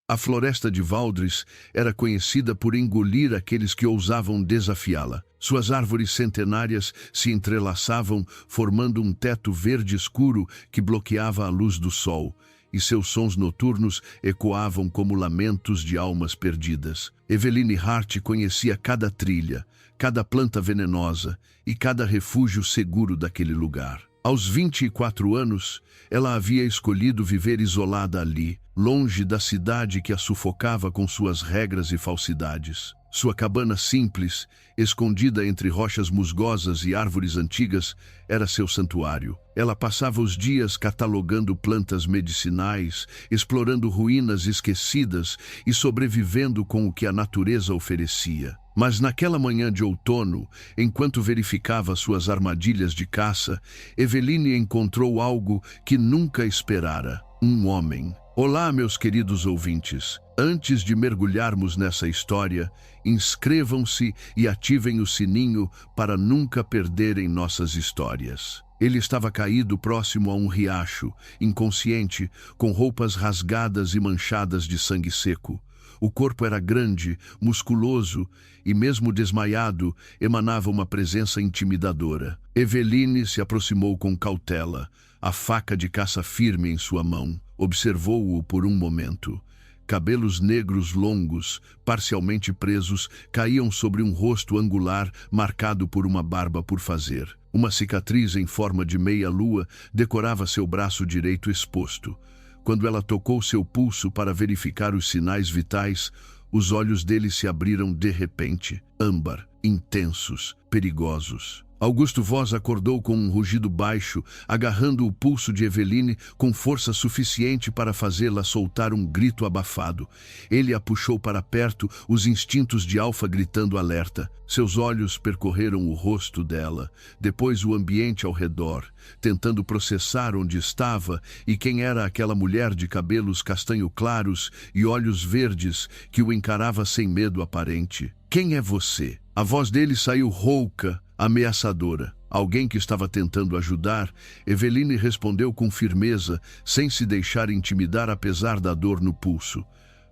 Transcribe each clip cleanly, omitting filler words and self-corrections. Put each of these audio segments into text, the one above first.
A floresta de Valdres era conhecida por engolir aqueles que ousavam desafiá-la. Suas árvores centenárias se entrelaçavam, formando um teto verde escuro que bloqueava a luz do sol, e seus sons noturnos ecoavam como lamentos de almas perdidas. Eveline Hart conhecia cada trilha, cada planta venenosa e cada refúgio seguro daquele lugar. Aos 24 anos, ela havia escolhido viver isolada ali, longe da cidade que a sufocava com suas regras e falsidades. Sua cabana simples, escondida entre rochas musgosas e árvores antigas, era seu santuário. Ela passava os dias catalogando plantas medicinais, explorando ruínas esquecidas e sobrevivendo com o que a natureza oferecia. Mas naquela manhã de outono, enquanto verificava suas armadilhas de caça, Eveline encontrou algo que nunca esperara: um homem. Olá, meus queridos ouvintes. Antes de mergulharmos nessa história, inscrevam-se e ativem o sininho para nunca perderem nossas histórias. Ele estava caído próximo a um riacho, inconsciente, com roupas rasgadas e manchadas de sangue seco. O corpo era grande, musculoso e, mesmo desmaiado, emanava uma presença intimidadora. Eveline se aproximou com cautela, a faca de caça firme em sua mão. Observou-o por um momento. Cabelos negros longos, parcialmente presos, caíam sobre um rosto angular marcado por uma barba por fazer. Uma cicatriz em forma de meia-lua decorava seu braço direito exposto. Quando ela tocou seu pulso para verificar os sinais vitais, os olhos dele se abriram de repente, âmbar, intensos, perigosos. Augusto Voz acordou com um rugido baixo, agarrando o pulso de Eveline com força suficiente para fazê-la soltar um grito abafado. Ele a puxou para perto, os instintos de Alfa gritando alerta. Seus olhos percorreram o rosto dela, depois o ambiente ao redor, tentando processar onde estava e quem era aquela mulher de cabelos castanho claros e olhos verdes que o encarava sem medo aparente. Quem é você? A voz dele saiu rouca, ameaçadora. Alguém que estava tentando ajudar. Eveline respondeu com firmeza, sem se deixar intimidar apesar da dor no pulso.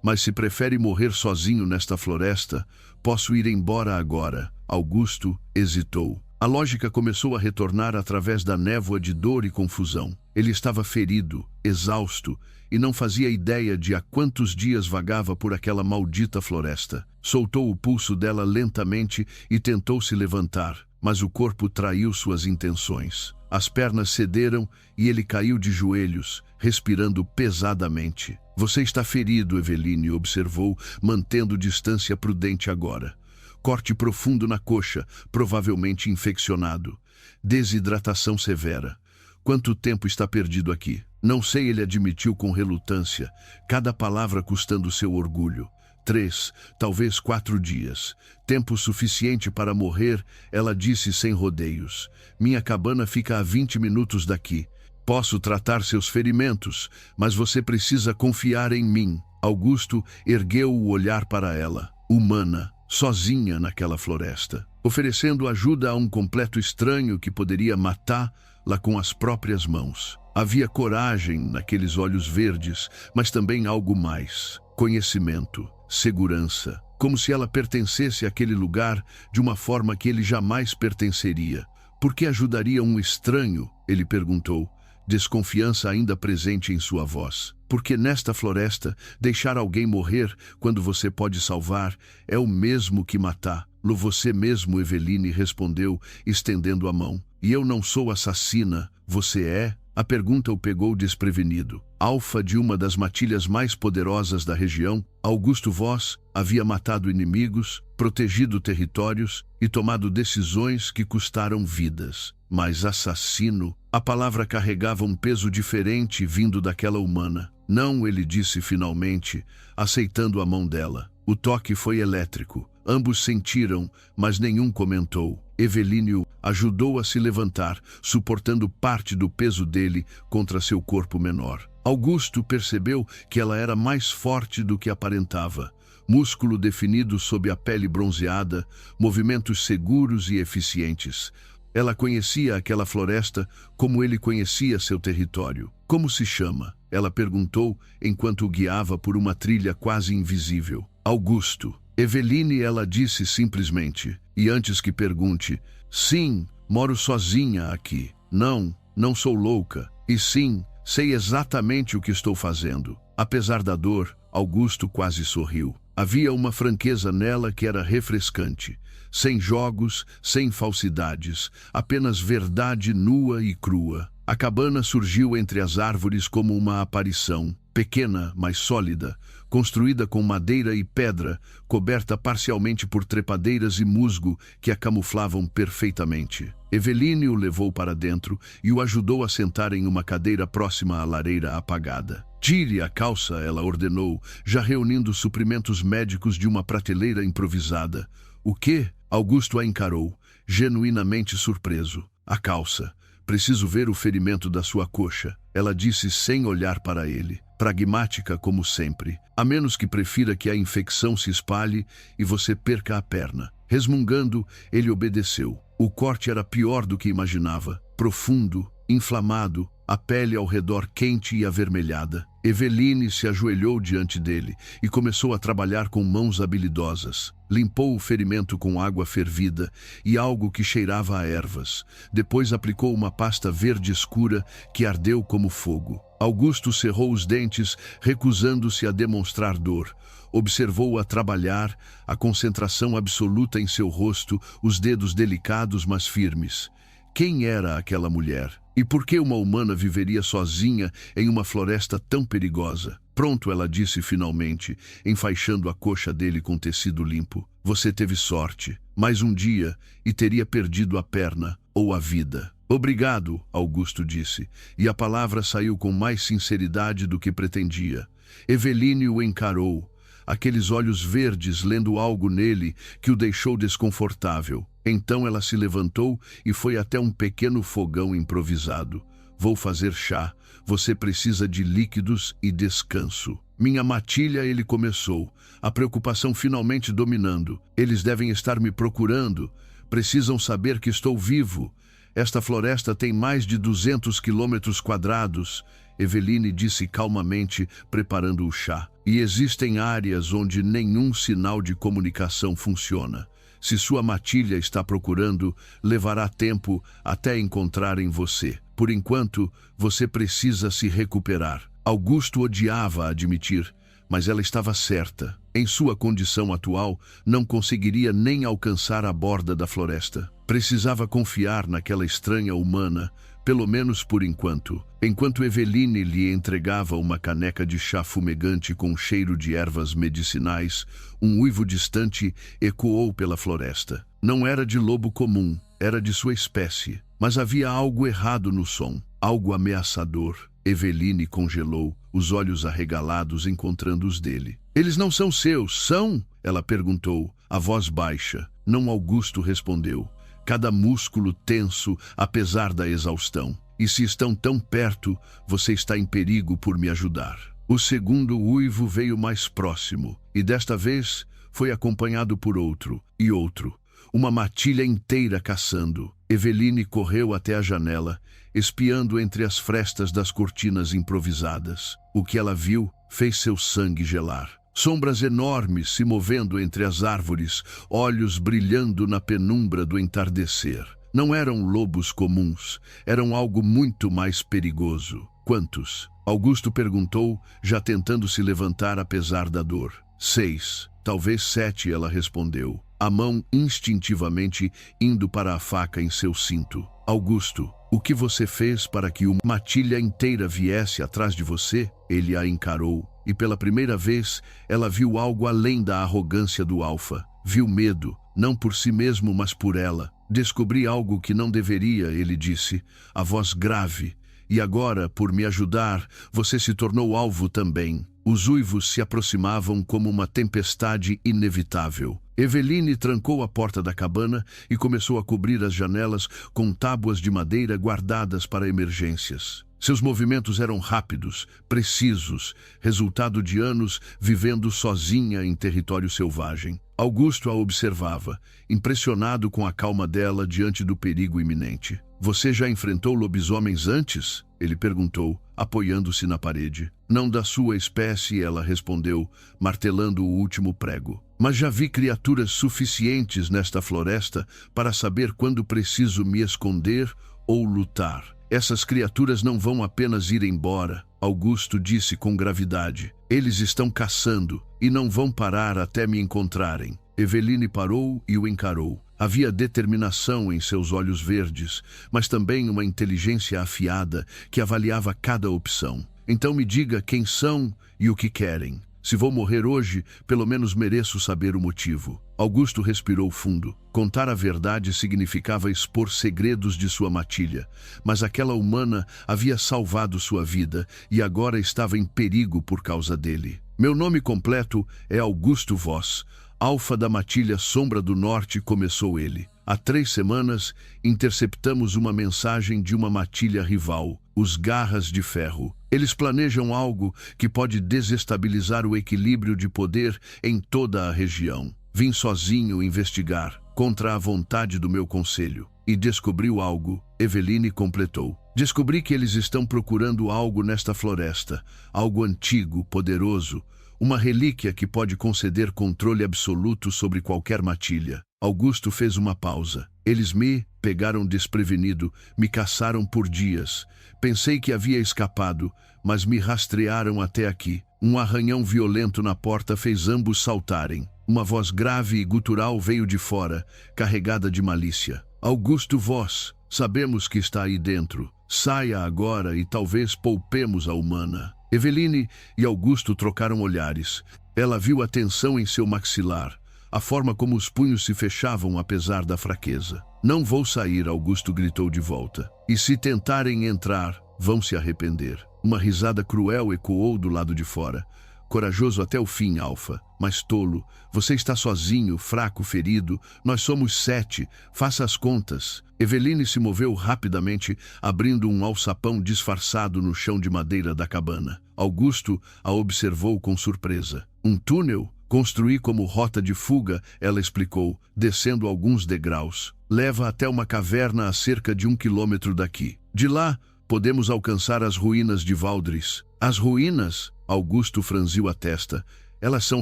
Mas se prefere morrer sozinho nesta floresta, posso ir embora agora. Augusto hesitou. A lógica começou a retornar através da névoa de dor e confusão. Ele estava ferido, exausto, e não fazia ideia de há quantos dias vagava por aquela maldita floresta. Soltou o pulso dela lentamente e tentou se levantar, mas o corpo traiu suas intenções. As pernas cederam e ele caiu de joelhos, respirando pesadamente. Você está ferido, Eveline observou, mantendo distância prudente agora. Corte profundo na coxa, provavelmente infeccionado. Desidratação severa. Quanto tempo está perdido aqui? Não sei, ele admitiu com relutância, cada palavra custando seu orgulho. 3, talvez 4 dias. Tempo suficiente para morrer, ela disse sem rodeios. Minha cabana fica a 20 minutos daqui. Posso tratar seus ferimentos, mas você precisa confiar em mim. Augusto ergueu o olhar para ela, humana, sozinha naquela floresta, oferecendo ajuda a um completo estranho que poderia matá-la com as próprias mãos. Havia coragem naqueles olhos verdes, mas também algo mais: conhecimento, segurança, como se ela pertencesse àquele lugar de uma forma que ele jamais pertenceria. Por que ajudaria um estranho? Ele perguntou, desconfiança ainda presente em sua voz. Porque nesta floresta, deixar alguém morrer quando você pode salvar é o mesmo que matá-lo. Você mesmo, Eveline respondeu, estendendo a mão. E eu não sou assassina, você é? A pergunta o pegou desprevenido. Alfa de uma das matilhas mais poderosas da região, Augusto Voz havia matado inimigos, protegido territórios e tomado decisões que custaram vidas. Mas assassino, a palavra carregava um peso diferente vindo daquela humana. Não, ele disse finalmente, aceitando a mão dela. O toque foi elétrico. Ambos sentiram, mas nenhum comentou. Eveline o ajudou a se levantar, suportando parte do peso dele contra seu corpo menor. Augusto percebeu que ela era mais forte do que aparentava. Músculo definido sob a pele bronzeada, movimentos seguros e eficientes. Ela conhecia aquela floresta como ele conhecia seu território. Como se chama? Ela perguntou enquanto o guiava por uma trilha quase invisível. Augusto. Eveline, ela disse simplesmente. E antes que pergunte, sim, moro sozinha aqui. Não, não sou louca. E sim, sei exatamente o que estou fazendo. Apesar da dor, Augusto quase sorriu. Havia uma franqueza nela que era refrescante. Sem jogos, sem falsidades, apenas verdade nua e crua. A cabana surgiu entre as árvores como uma aparição, pequena, mas sólida, construída com madeira e pedra, coberta parcialmente por trepadeiras e musgo que a camuflavam perfeitamente. Eveline o levou para dentro e o ajudou a sentar em uma cadeira próxima à lareira apagada. Tire a calça, ela ordenou, já reunindo suprimentos médicos de uma prateleira improvisada. O quê? Augusto a encarou, genuinamente surpreso. A calça. Preciso ver o ferimento da sua coxa, ela disse sem olhar para ele. Pragmática como sempre, a menos que prefira que a infecção se espalhe e você perca a perna. Resmungando, ele obedeceu. O corte era pior do que imaginava, profundo, inflamado, a pele ao redor quente e avermelhada. Eveline se ajoelhou diante dele e começou a trabalhar com mãos habilidosas. Limpou o ferimento com água fervida e algo que cheirava a ervas. Depois aplicou uma pasta verde escura que ardeu como fogo. Augusto cerrou os dentes, recusando-se a demonstrar dor. Observou-a trabalhar, a concentração absoluta em seu rosto, os dedos delicados mas firmes. Quem era aquela mulher? E por que uma humana viveria sozinha em uma floresta tão perigosa? Pronto, ela disse finalmente, enfaixando a coxa dele com tecido limpo. Você teve sorte. Mais um dia e teria perdido a perna ou a vida. Obrigado, Augusto disse, e a palavra saiu com mais sinceridade do que pretendia. Eveline o encarou, aqueles olhos verdes lendo algo nele que o deixou desconfortável. Então ela se levantou e foi até um pequeno fogão improvisado. Vou fazer chá. Você precisa de líquidos e descanso. Minha matilha, ele começou, a preocupação finalmente dominando. Eles devem estar me procurando. Precisam saber que estou vivo. Esta floresta tem mais de 200 quilômetros quadrados. Eveline disse calmamente, preparando o chá. E existem áreas onde nenhum sinal de comunicação funciona. Se sua matilha está procurando, levará tempo até encontrarem você. Por enquanto, você precisa se recuperar. Augusto odiava admitir, mas ela estava certa. Em sua condição atual, não conseguiria nem alcançar a borda da floresta. Precisava confiar naquela estranha humana, pelo menos por enquanto. Enquanto Eveline lhe entregava uma caneca de chá fumegante com cheiro de ervas medicinais, um uivo distante ecoou pela floresta. Não era de lobo comum, era de sua espécie. Mas havia algo errado no som, algo ameaçador. Eveline congelou, os olhos arregalados encontrando os dele. Eles não são seus, são? Ela perguntou, a voz baixa. Não, Augusto respondeu. Cada músculo tenso, apesar da exaustão. E se estão tão perto, você está em perigo por me ajudar. O segundo uivo veio mais próximo, e desta vez foi acompanhado por outro, e outro. Uma matilha inteira caçando. Eveline correu até a janela, espiando entre as frestas das cortinas improvisadas. O que ela viu fez seu sangue gelar. Sombras enormes se movendo entre as árvores, olhos brilhando na penumbra do entardecer. Não eram lobos comuns, eram algo muito mais perigoso. Quantos? Augusto perguntou, já tentando se levantar apesar da dor. 6, talvez 7, ela respondeu, a mão instintivamente indo para a faca em seu cinto. Augusto, o que você fez para que uma matilha inteira viesse atrás de você? Ele a encarou. E pela primeira vez, ela viu algo além da arrogância do alfa. Viu medo, não por si mesmo, mas por ela. Descobri algo que não deveria, ele disse, a voz grave. E agora, por me ajudar, você se tornou alvo também. Os uivos se aproximavam como uma tempestade inevitável. Eveline trancou a porta da cabana e começou a cobrir as janelas com tábuas de madeira guardadas para emergências. Seus movimentos eram rápidos, precisos, resultado de anos vivendo sozinha em território selvagem. Augusto a observava, impressionado com a calma dela diante do perigo iminente. Você já enfrentou lobisomens antes? Ele perguntou, apoiando-se na parede. Não da sua espécie, ela respondeu, martelando o último prego. Mas já vi criaturas suficientes nesta floresta para saber quando preciso me esconder ou lutar. Essas criaturas não vão apenas ir embora, Augusto disse com gravidade. Eles estão caçando e não vão parar até me encontrarem. Eveline parou e o encarou. Havia determinação em seus olhos verdes, mas também uma inteligência afiada que avaliava cada opção. Então me diga quem são e o que querem. Se vou morrer hoje, pelo menos mereço saber o motivo. Augusto respirou fundo. Contar a verdade significava expor segredos de sua matilha, mas aquela humana havia salvado sua vida e agora estava em perigo por causa dele. Meu nome completo é Augusto Voss, Alfa da matilha Sombra do Norte, começou ele. Há 3 semanas, interceptamos uma mensagem de uma matilha rival, os Garras de Ferro. Eles planejam algo que pode desestabilizar o equilíbrio de poder em toda a região. Vim sozinho investigar, contra a vontade do meu conselho. E descobriu algo, Eveline completou. Descobri que eles estão procurando algo nesta floresta, algo antigo, poderoso, uma relíquia que pode conceder controle absoluto sobre qualquer matilha. Augusto fez uma pausa. Eles me pegaram desprevenido, me caçaram por dias. Pensei que havia escapado, mas me rastrearam até aqui. Um arranhão violento na porta fez ambos saltarem. Uma voz grave e gutural veio de fora, carregada de malícia. Augusto Voss, sabemos que está aí dentro. Saia agora e talvez poupemos a humana. Eveline e Augusto trocaram olhares. Ela viu a tensão em seu maxilar, a forma como os punhos se fechavam apesar da fraqueza. Não vou sair, Augusto gritou de volta. E se tentarem entrar, vão se arrepender. Uma risada cruel ecoou do lado de fora. Corajoso até o fim, Alfa, mas tolo. Você está sozinho, fraco, ferido. Nós somos 7. Faça as contas. Eveline se moveu rapidamente, abrindo um alçapão disfarçado no chão de madeira da cabana. Augusto a observou com surpresa. Um túnel? Construí como rota de fuga, ela explicou, descendo alguns degraus. Leva até uma caverna a cerca de 1 quilômetro daqui. De lá, podemos alcançar as ruínas de Valdris. As ruínas? Augusto franziu a testa. Elas são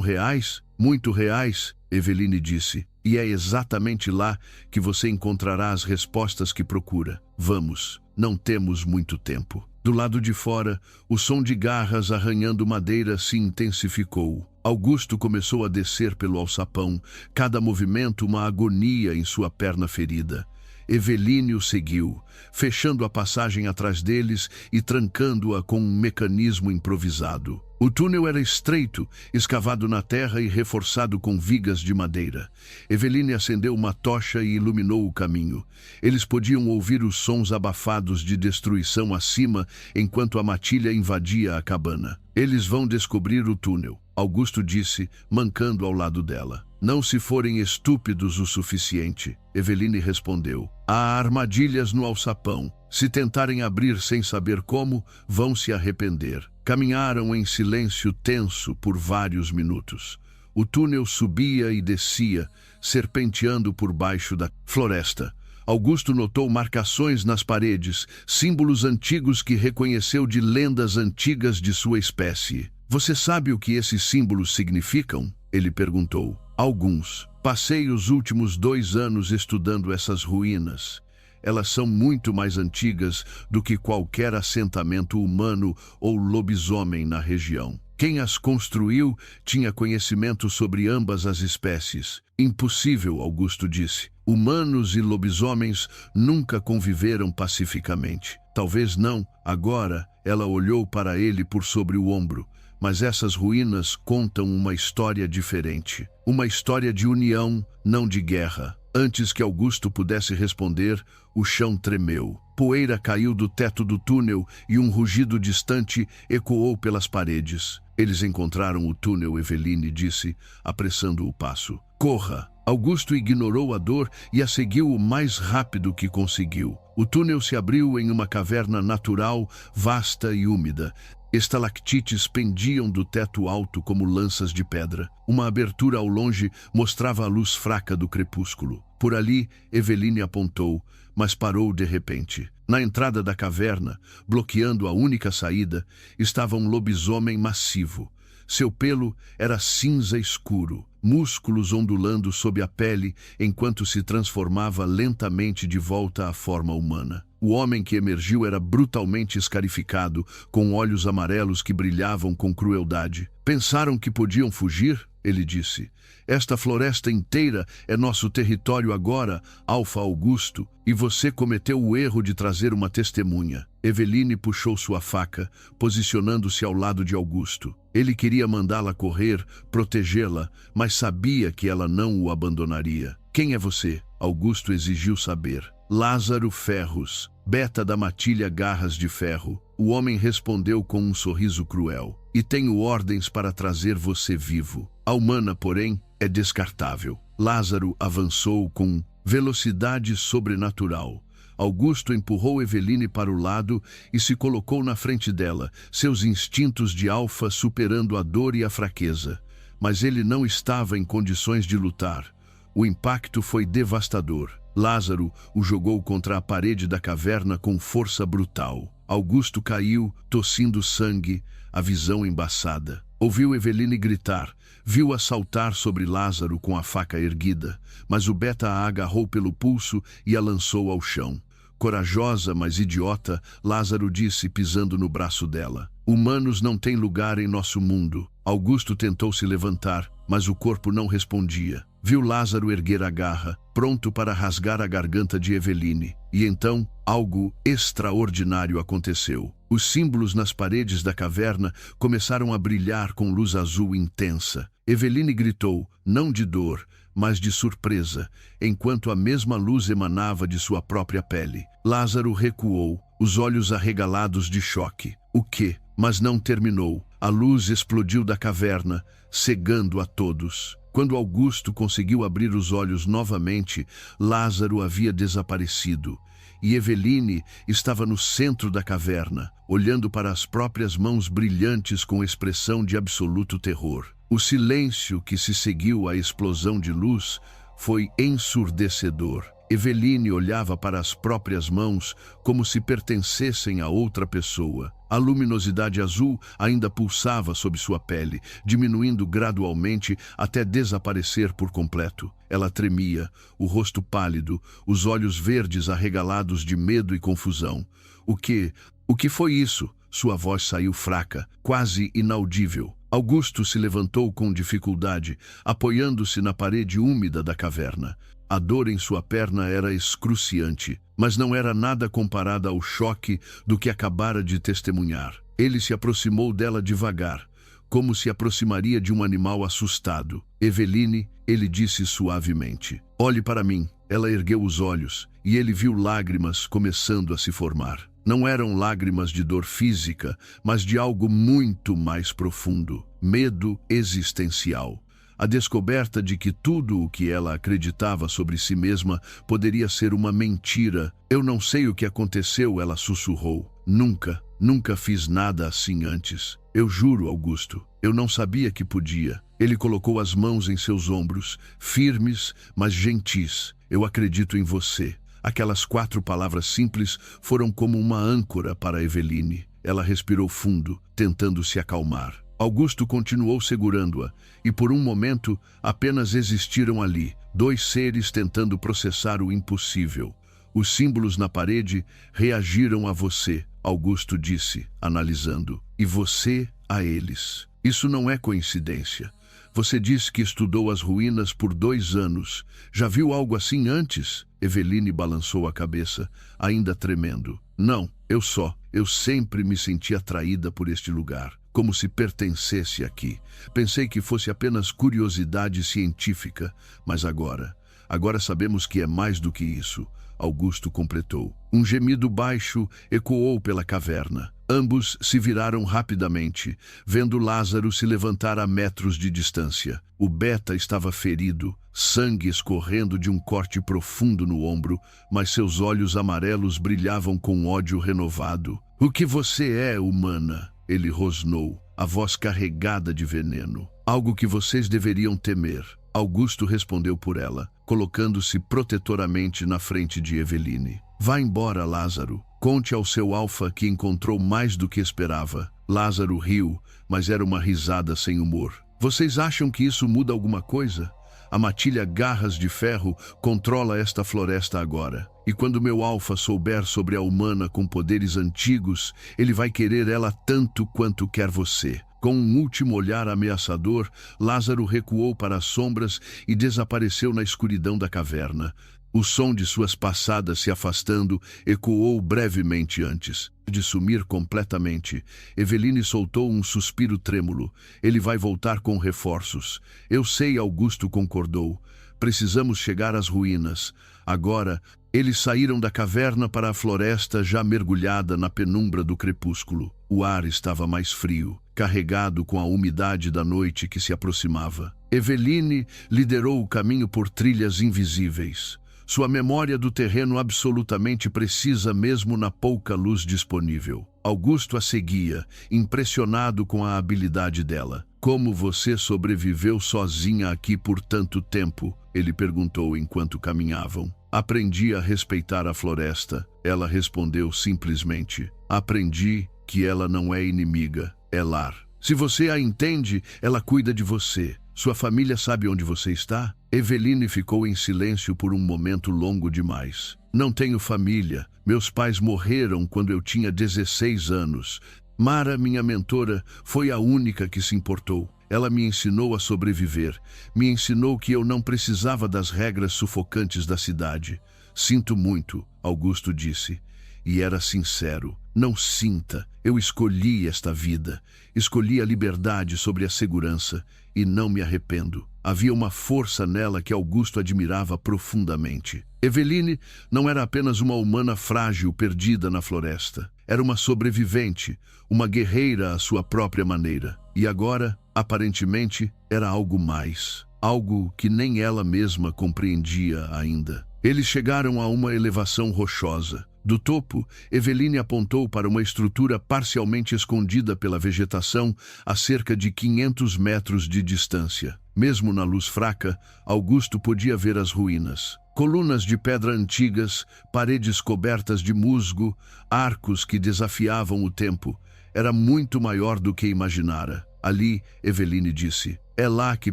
reais? Muito reais, Eveline disse. E é exatamente lá que você encontrará as respostas que procura. Vamos, não temos muito tempo. Do lado de fora, o som de garras arranhando madeira se intensificou. Augusto começou a descer pelo alçapão, cada movimento uma agonia em sua perna ferida. Eveline o seguiu, fechando a passagem atrás deles e trancando-a com um mecanismo improvisado. O túnel era estreito, escavado na terra e reforçado com vigas de madeira. Eveline acendeu uma tocha e iluminou o caminho. Eles podiam ouvir os sons abafados de destruição acima enquanto a matilha invadia a cabana. Eles vão descobrir o túnel, Augusto disse, mancando ao lado dela. Não se forem estúpidos o suficiente, Eveline respondeu. Há armadilhas no alçapão. Se tentarem abrir sem saber como, vão se arrepender. Caminharam em silêncio tenso por vários minutos. O túnel subia e descia, serpenteando por baixo da floresta. Augusto notou marcações nas paredes, símbolos antigos que reconheceu de lendas antigas de sua espécie. Você sabe o que esses símbolos significam? Ele perguntou. Alguns. Passei os últimos 2 anos estudando essas ruínas. Elas são muito mais antigas do que qualquer assentamento humano ou lobisomem na região. Quem as construiu tinha conhecimento sobre ambas as espécies. Impossível, Augusto disse. Humanos e lobisomens nunca conviveram pacificamente. Talvez não. Agora, ela olhou para ele por sobre o ombro. Mas essas ruínas contam uma história diferente. Uma história de união, não de guerra. Antes que Augusto pudesse responder, o chão tremeu. Poeira caiu do teto do túnel e um rugido distante ecoou pelas paredes. Eles encontraram o túnel, Eveline disse, apressando o passo. Corra! Augusto ignorou a dor e a seguiu o mais rápido que conseguiu. O túnel se abriu em uma caverna natural, vasta e úmida. Estalactites pendiam do teto alto como lanças de pedra. Uma abertura ao longe mostrava a luz fraca do crepúsculo. Por ali, Eveline apontou, mas parou de repente. Na entrada da caverna, bloqueando a única saída, estava um lobisomem massivo. Seu pelo era cinza escuro, músculos ondulando sob a pele enquanto se transformava lentamente de volta à forma humana. O homem que emergiu era brutalmente escarificado, com olhos amarelos que brilhavam com crueldade. Pensaram que podiam fugir? Ele disse. Esta floresta inteira é nosso território agora, Alfa Augusto, e você cometeu o erro de trazer uma testemunha. Eveline puxou sua faca, posicionando-se ao lado de Augusto. Ele queria mandá-la correr, protegê-la, mas sabia que ela não o abandonaria. Quem é você? Augusto exigiu saber. Lázaro Ferros, beta da matilha Garras de Ferro. O homem respondeu com um sorriso cruel. E tenho ordens para trazer você vivo. A humana, porém, é descartável. Lázaro avançou com velocidade sobrenatural. Augusto empurrou Eveline para o lado e se colocou na frente dela, seus instintos de alfa superando a dor e a fraqueza. Mas ele não estava em condições de lutar. O impacto foi devastador. Lázaro o jogou contra a parede da caverna com força brutal. Augusto caiu, tossindo sangue, a visão embaçada. Ouviu Eveline gritar, viu-a saltar sobre Lázaro com a faca erguida, mas o beta a agarrou pelo pulso e a lançou ao chão. Corajosa, mas idiota, Lázaro disse, pisando no braço dela. Humanos não têm lugar em nosso mundo. Augusto tentou se levantar, mas o corpo não respondia. Viu Lázaro erguer a garra, pronto para rasgar a garganta de Eveline. E então, algo extraordinário aconteceu. Os símbolos nas paredes da caverna começaram a brilhar com luz azul intensa. Eveline gritou, não de dor, mas de surpresa, enquanto a mesma luz emanava de sua própria pele. Lázaro recuou, os olhos arregalados de choque. O quê? Mas não terminou. A luz explodiu da caverna, cegando a todos. Quando Augusto conseguiu abrir os olhos novamente, Lázaro havia desaparecido. E Eveline estava no centro da caverna, olhando para as próprias mãos brilhantes com expressão de absoluto terror. O silêncio que se seguiu à explosão de luz foi ensurdecedor. Eveline olhava para as próprias mãos como se pertencessem a outra pessoa. A luminosidade azul ainda pulsava sob sua pele, diminuindo gradualmente até desaparecer por completo. Ela tremia, o rosto pálido, os olhos verdes arregalados de medo e confusão. O que foi isso? Sua voz saiu fraca, quase inaudível. Augusto se levantou com dificuldade, apoiando-se na parede úmida da caverna. A dor em sua perna era excruciante, mas não era nada comparada ao choque do que acabara de testemunhar. Ele se aproximou dela devagar, como se aproximaria de um animal assustado. Eveline, ele disse suavemente. Olhe para mim. Ela ergueu os olhos, e ele viu lágrimas começando a se formar. Não eram lágrimas de dor física, mas de algo muito mais profundo. Medo existencial. A descoberta de que tudo o que ela acreditava sobre si mesma poderia ser uma mentira. Eu não sei o que aconteceu, ela sussurrou. Nunca fiz nada assim antes. Eu juro, Augusto, eu não sabia que podia. Ele colocou as mãos em seus ombros, firmes, mas gentis. Eu acredito em você. Aquelas 4 palavras simples foram como uma âncora para Eveline. Ela respirou fundo, tentando se acalmar. Augusto continuou segurando-a, e por um momento apenas existiram ali, 2 seres tentando processar o impossível. Os símbolos na parede reagiram a você, Augusto disse, analisando. E você a eles. Isso não é coincidência. Você disse que estudou as ruínas por 2 anos. Já viu algo assim antes? Eveline balançou a cabeça, ainda tremendo. Não, eu sempre me senti atraída por este lugar, como se pertencesse aqui. Pensei que fosse apenas curiosidade científica, mas agora sabemos que é mais do que isso. Augusto completou. Um gemido baixo ecoou pela caverna. Ambos se viraram rapidamente, vendo Lázaro se levantar a metros de distância. O beta estava ferido, sangue escorrendo de um corte profundo no ombro, mas seus olhos amarelos brilhavam com ódio renovado. O que você é, humana? Ele rosnou, a voz carregada de veneno. Algo que vocês deveriam temer. Augusto respondeu por ela, colocando-se protetoramente na frente de Eveline. Vá embora, Lázaro. Conte ao seu Alfa que encontrou mais do que esperava. Lázaro riu, mas era uma risada sem humor. Vocês acham que isso muda alguma coisa? A matilha Garras de Ferro controla esta floresta agora. E quando meu Alfa souber sobre a humana com poderes antigos, ele vai querer ela tanto quanto quer você. Com um último olhar ameaçador, Lázaro recuou para as sombras e desapareceu na escuridão da caverna. O som de suas passadas se afastando ecoou brevemente antes de sumir completamente. Eveline soltou um suspiro trêmulo. Ele vai voltar com reforços. Eu sei, Augusto concordou. Precisamos chegar às ruínas. Agora, eles saíram da caverna para a floresta já mergulhada na penumbra do crepúsculo. O ar estava mais frio, carregado com a umidade da noite que se aproximava. Eveline liderou o caminho por trilhas invisíveis. Sua memória do terreno absolutamente precisa mesmo na pouca luz disponível. Augusto a seguia, impressionado com a habilidade dela. Como você sobreviveu sozinha aqui por tanto tempo? Ele perguntou enquanto caminhavam. Aprendi a respeitar a floresta. Ela respondeu simplesmente. Aprendi que ela não é inimiga, é lar. Se você a entende, ela cuida de você. Sua família sabe onde você está? Eveline ficou em silêncio por um momento longo demais. Não tenho família. Meus pais morreram quando eu tinha 16 anos. Mara, minha mentora, foi a única que se importou. Ela me ensinou a sobreviver. Me ensinou que eu não precisava das regras sufocantes da cidade. Sinto muito, Augusto disse. E era sincero. Não sinta. Eu escolhi esta vida. Escolhi a liberdade sobre a segurança. E não me arrependo. Havia uma força nela que Augusto admirava profundamente. Eveline não era apenas uma humana frágil perdida na floresta. Era uma sobrevivente, uma guerreira à sua própria maneira. E agora, aparentemente, era algo mais. Algo que nem ela mesma compreendia ainda. Eles chegaram a uma elevação rochosa. Do topo, Eveline apontou para uma estrutura parcialmente escondida pela vegetação a cerca de 500 metros de distância. Mesmo na luz fraca, Augusto podia ver as ruínas. Colunas de pedra antigas, paredes cobertas de musgo, arcos que desafiavam o tempo. Era muito maior do que imaginara. Ali, Eveline disse, é lá que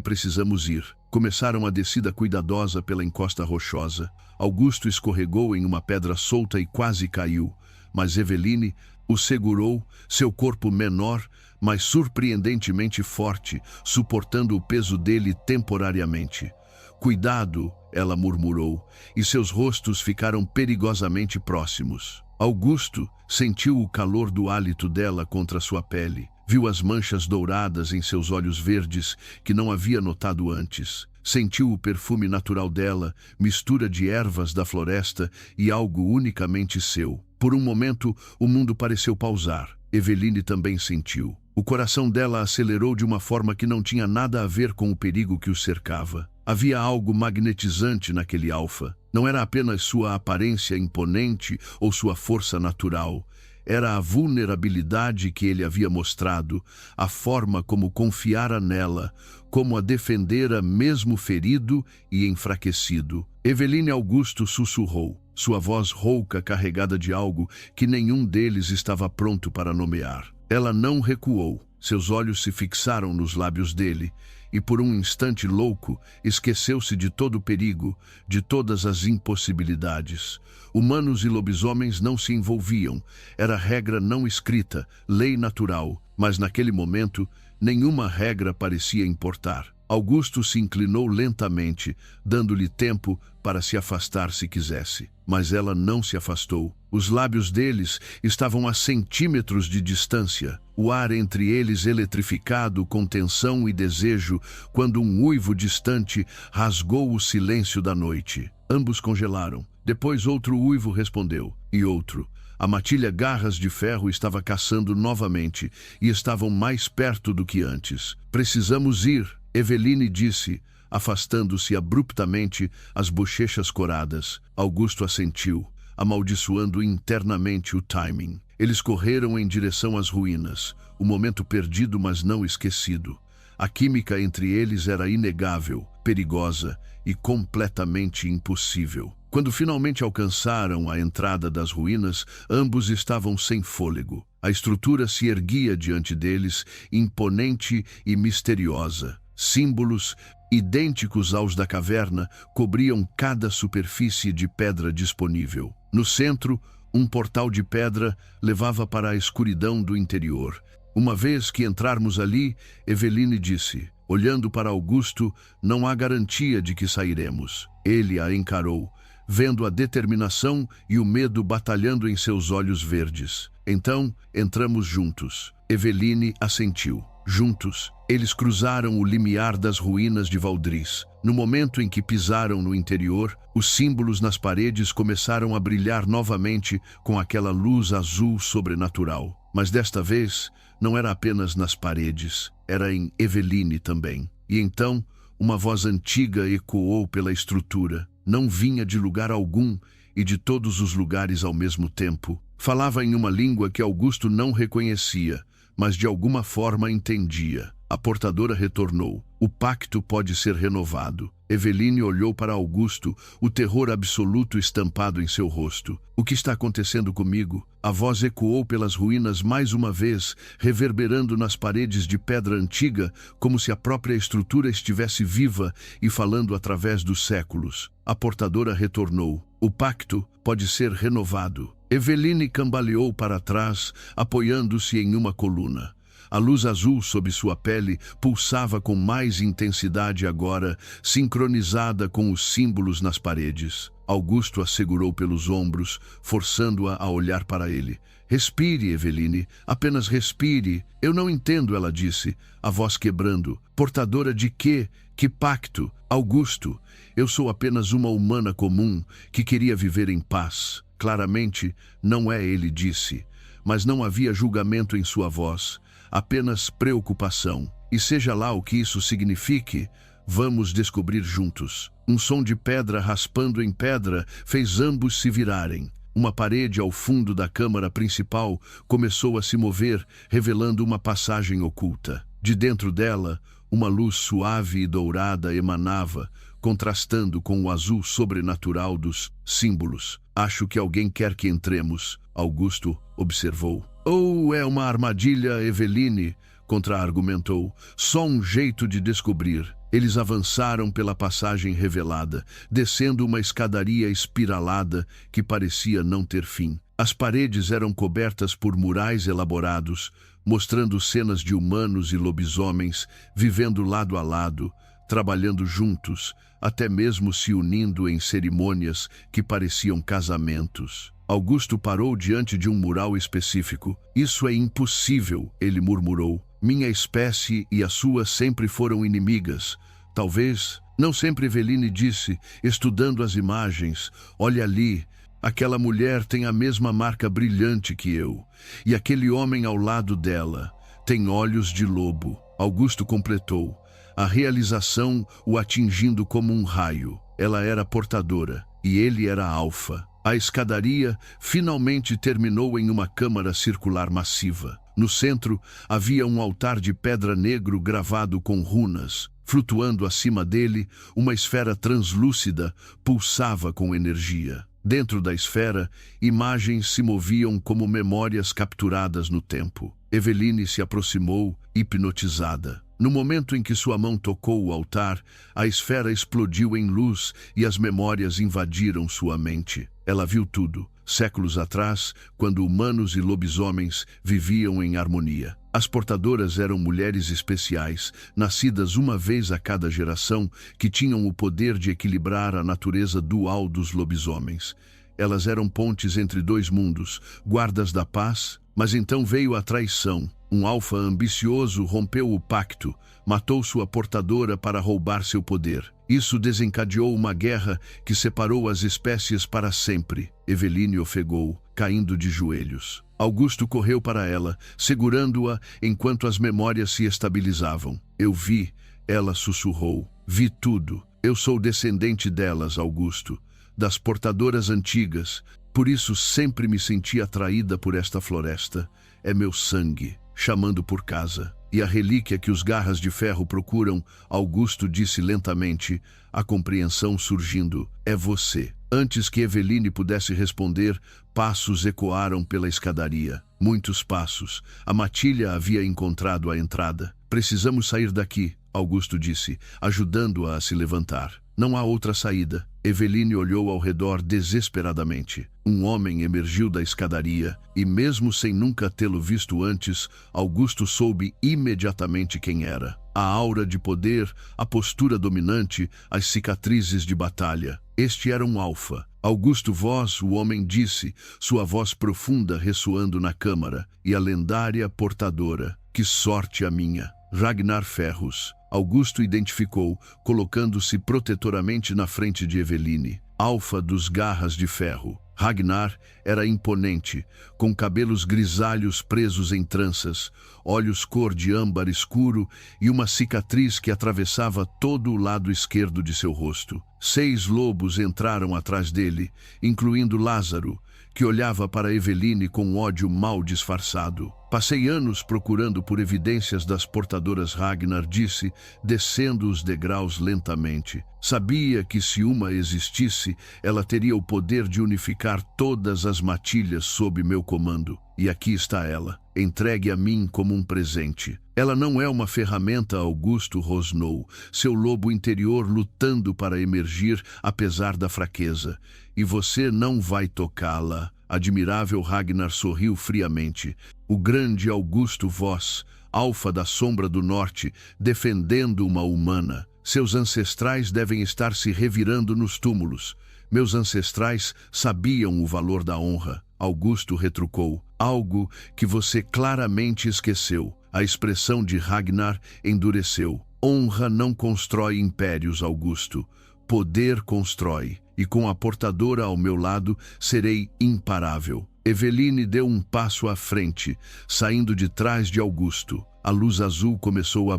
precisamos ir. Começaram a descida cuidadosa pela encosta rochosa. Augusto escorregou em uma pedra solta e quase caiu, mas Eveline o segurou, seu corpo menor, mas surpreendentemente forte, suportando o peso dele temporariamente. Cuidado, ela murmurou, e seus rostos ficaram perigosamente próximos. Augusto sentiu o calor do hálito dela contra sua pele. Viu as manchas douradas em seus olhos verdes que não havia notado antes. Sentiu o perfume natural dela, mistura de ervas da floresta e algo unicamente seu. Por um momento, o mundo pareceu pausar. Eveline também sentiu. O coração dela acelerou de uma forma que não tinha nada a ver com o perigo que o cercava. Havia algo magnetizante naquele Alfa. Não era apenas sua aparência imponente ou sua força natural. Era a vulnerabilidade que ele havia mostrado, a forma como confiara nela, como a defendera mesmo ferido e enfraquecido. Eveline Augusto sussurrou, sua voz rouca carregada de algo que nenhum deles estava pronto para nomear. Ela não recuou, seus olhos se fixaram nos lábios dele, e por um instante louco, esqueceu-se de todo o perigo, de todas as impossibilidades. Humanos e lobisomens não se envolviam, era regra não escrita, lei natural, mas naquele momento, nenhuma regra parecia importar. Augusto se inclinou lentamente, dando-lhe tempo para se afastar se quisesse. Mas ela não se afastou. Os lábios deles estavam a centímetros de distância, o ar entre eles eletrificado com tensão e desejo, quando um uivo distante rasgou o silêncio da noite. Ambos congelaram. Depois outro uivo respondeu, e outro. A matilha Garras de Ferro estava caçando novamente, e estavam mais perto do que antes. Precisamos ir, Eveline disse, afastando-se abruptamente, as bochechas coradas. Augusto assentiu, amaldiçoando internamente o timing. Eles correram em direção às ruínas, o momento perdido mas não esquecido. A química entre eles era inegável, perigosa e completamente impossível. Quando finalmente alcançaram a entrada das ruínas, ambos estavam sem fôlego. A estrutura se erguia diante deles, imponente e misteriosa. Símbolos, idênticos aos da caverna, cobriam cada superfície de pedra disponível. No centro, um portal de pedra levava para a escuridão do interior. Uma vez que entrarmos ali, Eveline disse, olhando para Augusto, não há garantia de que sairemos. Ele a encarou, vendo a determinação e o medo batalhando em seus olhos verdes. Então, entramos juntos. Eveline assentiu. Juntos, eles cruzaram o limiar das ruínas de Valdris. No momento em que pisaram no interior, os símbolos nas paredes começaram a brilhar novamente com aquela luz azul sobrenatural. Mas desta vez, não era apenas nas paredes, era em Eveline também. E então, uma voz antiga ecoou pela estrutura. Não vinha de lugar algum e de todos os lugares ao mesmo tempo. Falava em uma língua que Augusto não reconhecia, mas de alguma forma entendia. A portadora retornou. O pacto pode ser renovado. Eveline olhou para Augusto, o terror absoluto estampado em seu rosto. O que está acontecendo comigo? A voz ecoou pelas ruínas mais uma vez, reverberando nas paredes de pedra antiga, como se a própria estrutura estivesse viva e falando através dos séculos. A portadora retornou. O pacto pode ser renovado. Eveline cambaleou para trás, apoiando-se em uma coluna. A luz azul sob sua pele pulsava com mais intensidade agora, sincronizada com os símbolos nas paredes. Augusto a segurou pelos ombros, forçando-a a olhar para ele. Respire, Eveline, apenas respire. Eu não entendo, ela disse, a voz quebrando. Portadora de quê? Que pacto? Augusto, eu sou apenas uma humana comum que queria viver em paz. Claramente, não é, ele disse, mas não havia julgamento em sua voz. Apenas preocupação. E seja lá o que isso signifique, vamos descobrir juntos. Um som de pedra raspando em pedra fez ambos se virarem. Uma parede ao fundo da câmara principal começou a se mover, revelando uma passagem oculta. De dentro dela, uma luz suave e dourada emanava, contrastando com o azul sobrenatural dos símbolos. Acho que alguém quer que entremos, Augusto observou. Ou é uma armadilha, Eveline, contra-argumentou. Só um jeito de descobrir. Eles avançaram pela passagem revelada, descendo uma escadaria espiralada que parecia não ter fim. As paredes eram cobertas por murais elaborados, mostrando cenas de humanos e lobisomens vivendo lado a lado, trabalhando juntos, até mesmo se unindo em cerimônias que pareciam casamentos. Augusto parou diante de um mural específico. Isso é impossível, ele murmurou. Minha espécie e a sua sempre foram inimigas. Talvez, não sempre, Eveline disse, estudando as imagens. Olha ali, aquela mulher tem a mesma marca brilhante que eu. E aquele homem ao lado dela tem olhos de lobo. Augusto completou, a realização o atingindo como um raio. Ela era portadora e ele era alfa. A escadaria finalmente terminou em uma câmara circular massiva. No centro havia um altar de pedra negro gravado com runas. Flutuando acima dele, uma esfera translúcida pulsava com energia. Dentro da esfera, imagens se moviam como memórias capturadas no tempo. Eveline se aproximou, hipnotizada. No momento em que sua mão tocou o altar, a esfera explodiu em luz e as memórias invadiram sua mente. Ela viu tudo, séculos atrás, quando humanos e lobisomens viviam em harmonia. As portadoras eram mulheres especiais, nascidas uma vez a cada geração, que tinham o poder de equilibrar a natureza dual dos lobisomens. Elas eram pontes entre dois mundos, guardas da paz, mas então veio a traição. Um alfa ambicioso rompeu o pacto, matou sua portadora para roubar seu poder. Isso desencadeou uma guerra que separou as espécies para sempre. Eveline ofegou, caindo de joelhos. Augusto correu para ela, segurando-a enquanto as memórias se estabilizavam. Eu vi, ela sussurrou. Vi tudo. Eu sou descendente delas, Augusto, das portadoras antigas. Por isso sempre me senti atraída por esta floresta. É meu sangue, chamando por casa. E a relíquia que os garras de ferro procuram, Augusto disse lentamente, a compreensão surgindo. É você. Antes que Eveline pudesse responder, passos ecoaram pela escadaria. Muitos passos. A matilha havia encontrado a entrada. Precisamos sair daqui, Augusto disse, ajudando-a a se levantar. Não há outra saída. Eveline olhou ao redor desesperadamente. Um homem emergiu da escadaria e, mesmo sem nunca tê-lo visto antes, Augusto soube imediatamente quem era. A aura de poder, a postura dominante, as cicatrizes de batalha. Este era um alfa. Augusto Vós, o homem disse, sua voz profunda ressoando na câmara, e a lendária portadora. Que sorte a minha! Ragnar Ferros. Augusto identificou, colocando-se protetoramente na frente de Eveline. Alfa dos Garras de Ferro. Ragnar era imponente, com cabelos grisalhos presos em tranças, olhos cor de âmbar escuro e uma cicatriz que atravessava todo o lado esquerdo de seu rosto. 6 lobos entraram atrás dele, incluindo Lázaro, que olhava para Eveline com ódio mal disfarçado. Passei anos procurando por evidências das portadoras, Ragnar disse, descendo os degraus lentamente. Sabia que se uma existisse, ela teria o poder de unificar todas as matilhas sob meu comando. E aqui está ela, entregue a mim como um presente. Ela não é uma ferramenta, Augusto rosnou, seu lobo interior lutando para emergir apesar da fraqueza. E você não vai tocá-la. Admirável, Ragnar sorriu friamente. O grande Augusto Vós, alfa da sombra do norte, defendendo uma humana. Seus ancestrais devem estar se revirando nos túmulos. Meus ancestrais sabiam o valor da honra. Augusto retrucou. Algo que você claramente esqueceu. A expressão de Ragnar endureceu. Honra não constrói impérios, Augusto. Poder constrói. E com a portadora ao meu lado, serei imparável. Eveline deu um passo à frente, saindo de trás de Augusto. A luz azul começou a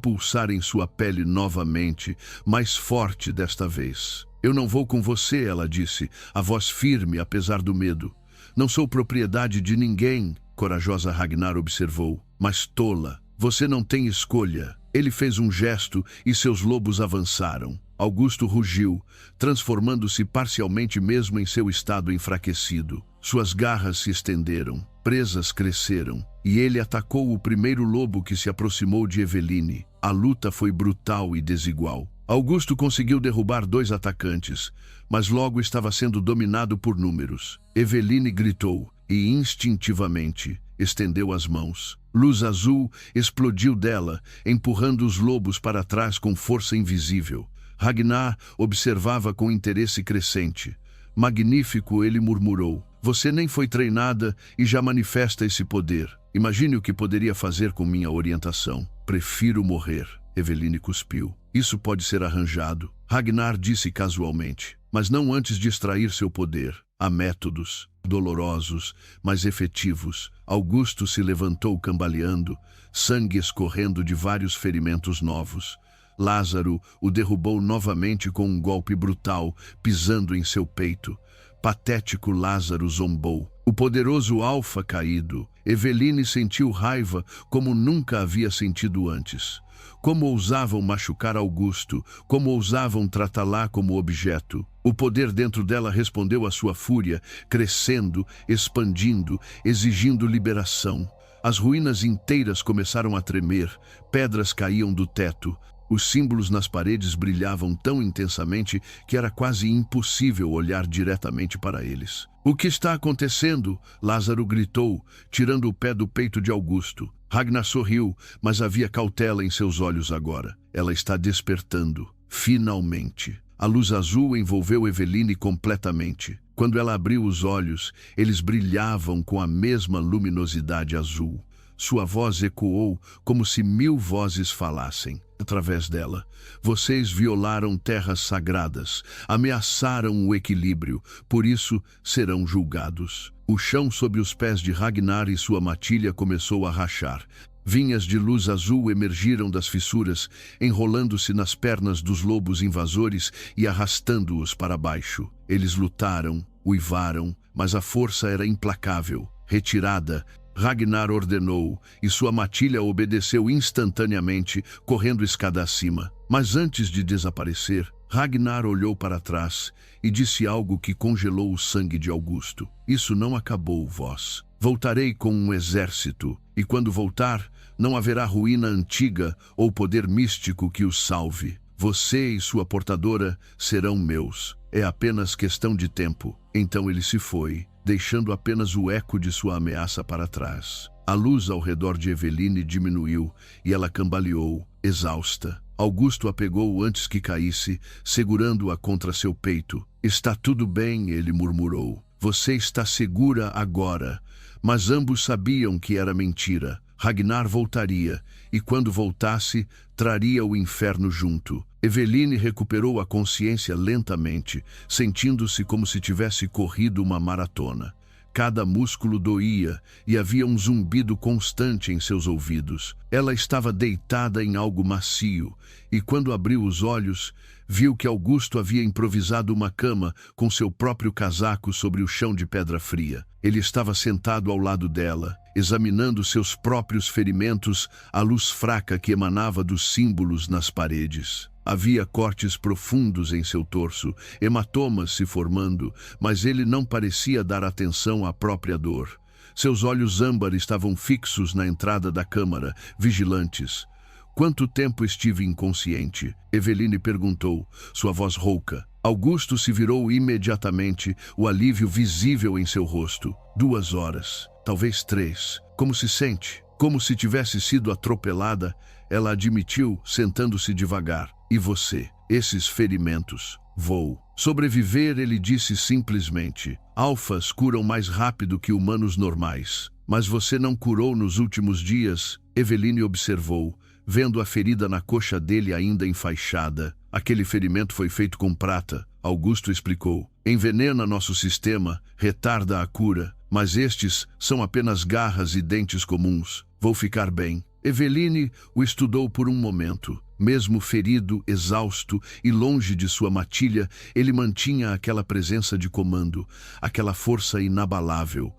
pulsar em sua pele novamente, mais forte desta vez. Eu não vou com você, ela disse, a voz firme apesar do medo. Não sou propriedade de ninguém, corajosa Ragnar observou, mas tola. Você não tem escolha. Ele fez um gesto e seus lobos avançaram. Augusto rugiu, transformando-se parcialmente mesmo em seu estado enfraquecido. Suas garras se estenderam, presas cresceram, e ele atacou o primeiro lobo que se aproximou de Eveline. A luta foi brutal e desigual. Augusto conseguiu derrubar 2 atacantes, mas logo estava sendo dominado por números. Eveline gritou e, instintivamente, estendeu as mãos. Luz azul explodiu dela, empurrando os lobos para trás com força invisível. Ragnar observava com interesse crescente. Magnífico, ele murmurou. Você nem foi treinada e já manifesta esse poder. Imagine o que poderia fazer com minha orientação. Prefiro morrer. Eveline cuspiu. Isso pode ser arranjado. Ragnar disse casualmente. Mas não antes de extrair seu poder. Há métodos, dolorosos, mas efetivos. Augusto se levantou cambaleando, sangue escorrendo de vários ferimentos novos. Lázaro o derrubou novamente com um golpe brutal, pisando em seu peito. Patético, Lázaro zombou. O poderoso alfa caído. Eveline sentiu raiva como nunca havia sentido antes. Como ousavam machucar Augusto, como ousavam tratá-la como objeto. O poder dentro dela respondeu à sua fúria, crescendo, expandindo, exigindo liberação. As ruínas inteiras começaram a tremer, pedras caíam do teto. Os símbolos nas paredes brilhavam tão intensamente que era quase impossível olhar diretamente para eles. O que está acontecendo? Lázaro gritou, tirando o pé do peito de Augusto. Ragnar sorriu, mas havia cautela em seus olhos agora. Ela está despertando. Finalmente. A luz azul envolveu Eveline completamente. Quando ela abriu os olhos, eles brilhavam com a mesma luminosidade azul. Sua voz ecoou como se 1000 vozes falassem através dela. Vocês violaram terras sagradas, ameaçaram o equilíbrio, por isso serão julgados. O chão sob os pés de Ragnar e sua matilha começou a rachar. Vinhas de luz azul emergiram das fissuras, enrolando-se nas pernas dos lobos invasores e arrastando-os para baixo. Eles lutaram, uivaram, mas a força era implacável. Retirada, Ragnar ordenou, e sua matilha obedeceu instantaneamente, correndo escada acima. Mas antes de desaparecer, Ragnar olhou para trás e disse algo que congelou o sangue de Augusto. Isso não acabou, vós. Voltarei com um exército, e quando voltar, não haverá ruína antiga ou poder místico que os salve. Você e sua portadora serão meus. É apenas questão de tempo. Então ele se foi, deixando apenas o eco de sua ameaça para trás. A luz ao redor de Eveline diminuiu e ela cambaleou, exausta. Augusto a pegou antes que caísse, segurando-a contra seu peito. Está tudo bem, ele murmurou. Você está segura agora. Mas ambos sabiam que era mentira. Ragnar voltaria, e quando voltasse, traria o inferno junto. Eveline recuperou a consciência lentamente, sentindo-se como se tivesse corrido uma maratona. Cada músculo doía e havia um zumbido constante em seus ouvidos. Ela estava deitada em algo macio, e quando abriu os olhos, viu que Augusto havia improvisado uma cama com seu próprio casaco sobre o chão de pedra fria. Ele estava sentado ao lado dela, examinando seus próprios ferimentos à luz fraca que emanava dos símbolos nas paredes. Havia cortes profundos em seu torso, hematomas se formando, mas ele não parecia dar atenção à própria dor. Seus olhos âmbar estavam fixos na entrada da câmara, vigilantes. Quanto tempo estive inconsciente? Eveline perguntou, sua voz rouca. Augusto se virou imediatamente, o alívio visível em seu rosto. 2 horas, talvez 3. Como se sente? Como se tivesse sido atropelada, ela admitiu, sentando-se devagar. E você? Esses ferimentos? Vou sobreviver, ele disse simplesmente. Alfas curam mais rápido que humanos normais. Mas você não curou nos últimos dias? Eveline observou, vendo a ferida na coxa dele ainda enfaixada. Aquele ferimento foi feito com prata, Augusto explicou. Envenena nosso sistema, retarda a cura, mas estes são apenas garras e dentes comuns. Vou ficar bem. Eveline o estudou por um momento. Mesmo ferido, exausto e longe de sua matilha, ele mantinha aquela presença de comando, aquela força inabalável.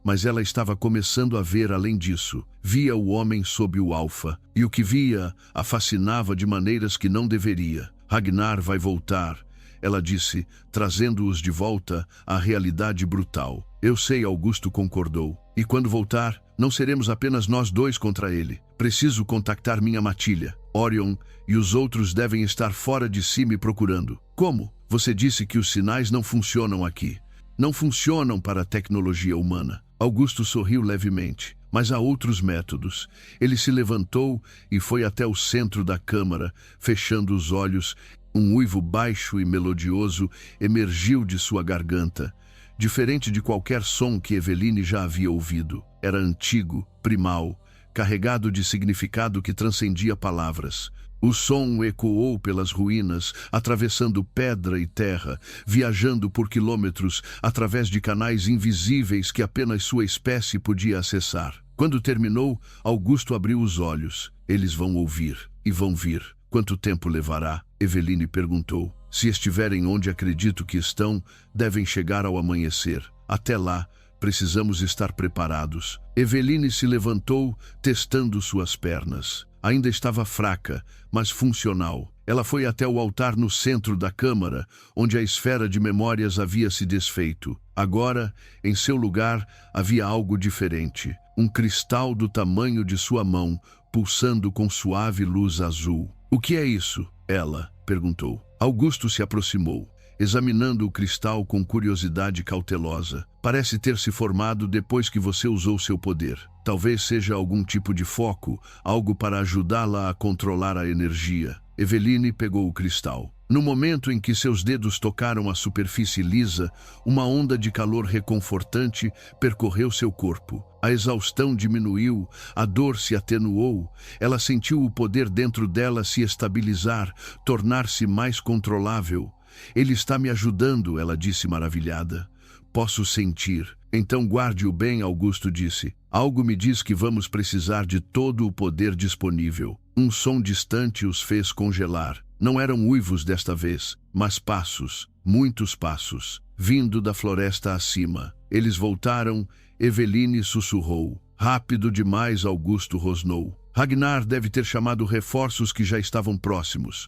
Mas ela estava começando a ver além disso. Via o homem sob o alfa, e o que via a fascinava de maneiras que não deveria. Ragnar vai voltar, ela disse, trazendo-os de volta à realidade brutal. Eu sei, Augusto concordou. E quando voltar, não seremos apenas nós dois contra ele. Preciso contactar minha matilha. Orion e os outros devem estar fora de si me procurando. Como? Você disse que os sinais não funcionam aqui. Não funcionam para a tecnologia humana. Augusto sorriu levemente. Mas há outros métodos. Ele se levantou e foi até o centro da câmara, fechando os olhos. Um uivo baixo e melodioso emergiu de sua garganta. Diferente de qualquer som que Eveline já havia ouvido. Era antigo, primal, carregado de significado que transcendia palavras. O som ecoou pelas ruínas, atravessando pedra e terra, viajando por quilômetros através de canais invisíveis que apenas sua espécie podia acessar. Quando terminou, Augusto abriu os olhos. Eles vão ouvir e vão vir. Quanto tempo levará? Eveline perguntou. Se estiverem onde acredito que estão, devem chegar ao amanhecer. Até lá, precisamos estar preparados. Eveline se levantou, testando suas pernas. Ainda estava fraca, mas funcional. Ela foi até o altar no centro da câmara, onde a esfera de memórias havia se desfeito. Agora, em seu lugar, havia algo diferente. Um cristal do tamanho de sua mão, pulsando com suave luz azul. O que é isso? Ela perguntou. Augusto se aproximou, examinando o cristal com curiosidade cautelosa. Parece ter se formado depois que você usou seu poder. Talvez seja algum tipo de foco, algo para ajudá-la a controlar a energia. Eveline pegou o cristal. No momento em que seus dedos tocaram a superfície lisa, uma onda de calor reconfortante percorreu seu corpo. A exaustão diminuiu, a dor se atenuou. Ela sentiu o poder dentro dela se estabilizar, tornar-se mais controlável. Ele está me ajudando, ela disse maravilhada. Posso sentir. Então guarde-o bem, Augusto disse. Algo me diz que vamos precisar de todo o poder disponível. Um som distante os fez congelar. Não eram uivos desta vez, mas passos, muitos passos, vindo da floresta acima. Eles voltaram, Eveline sussurrou. Rápido demais, Augusto rosnou. Ragnar deve ter chamado reforços que já estavam próximos.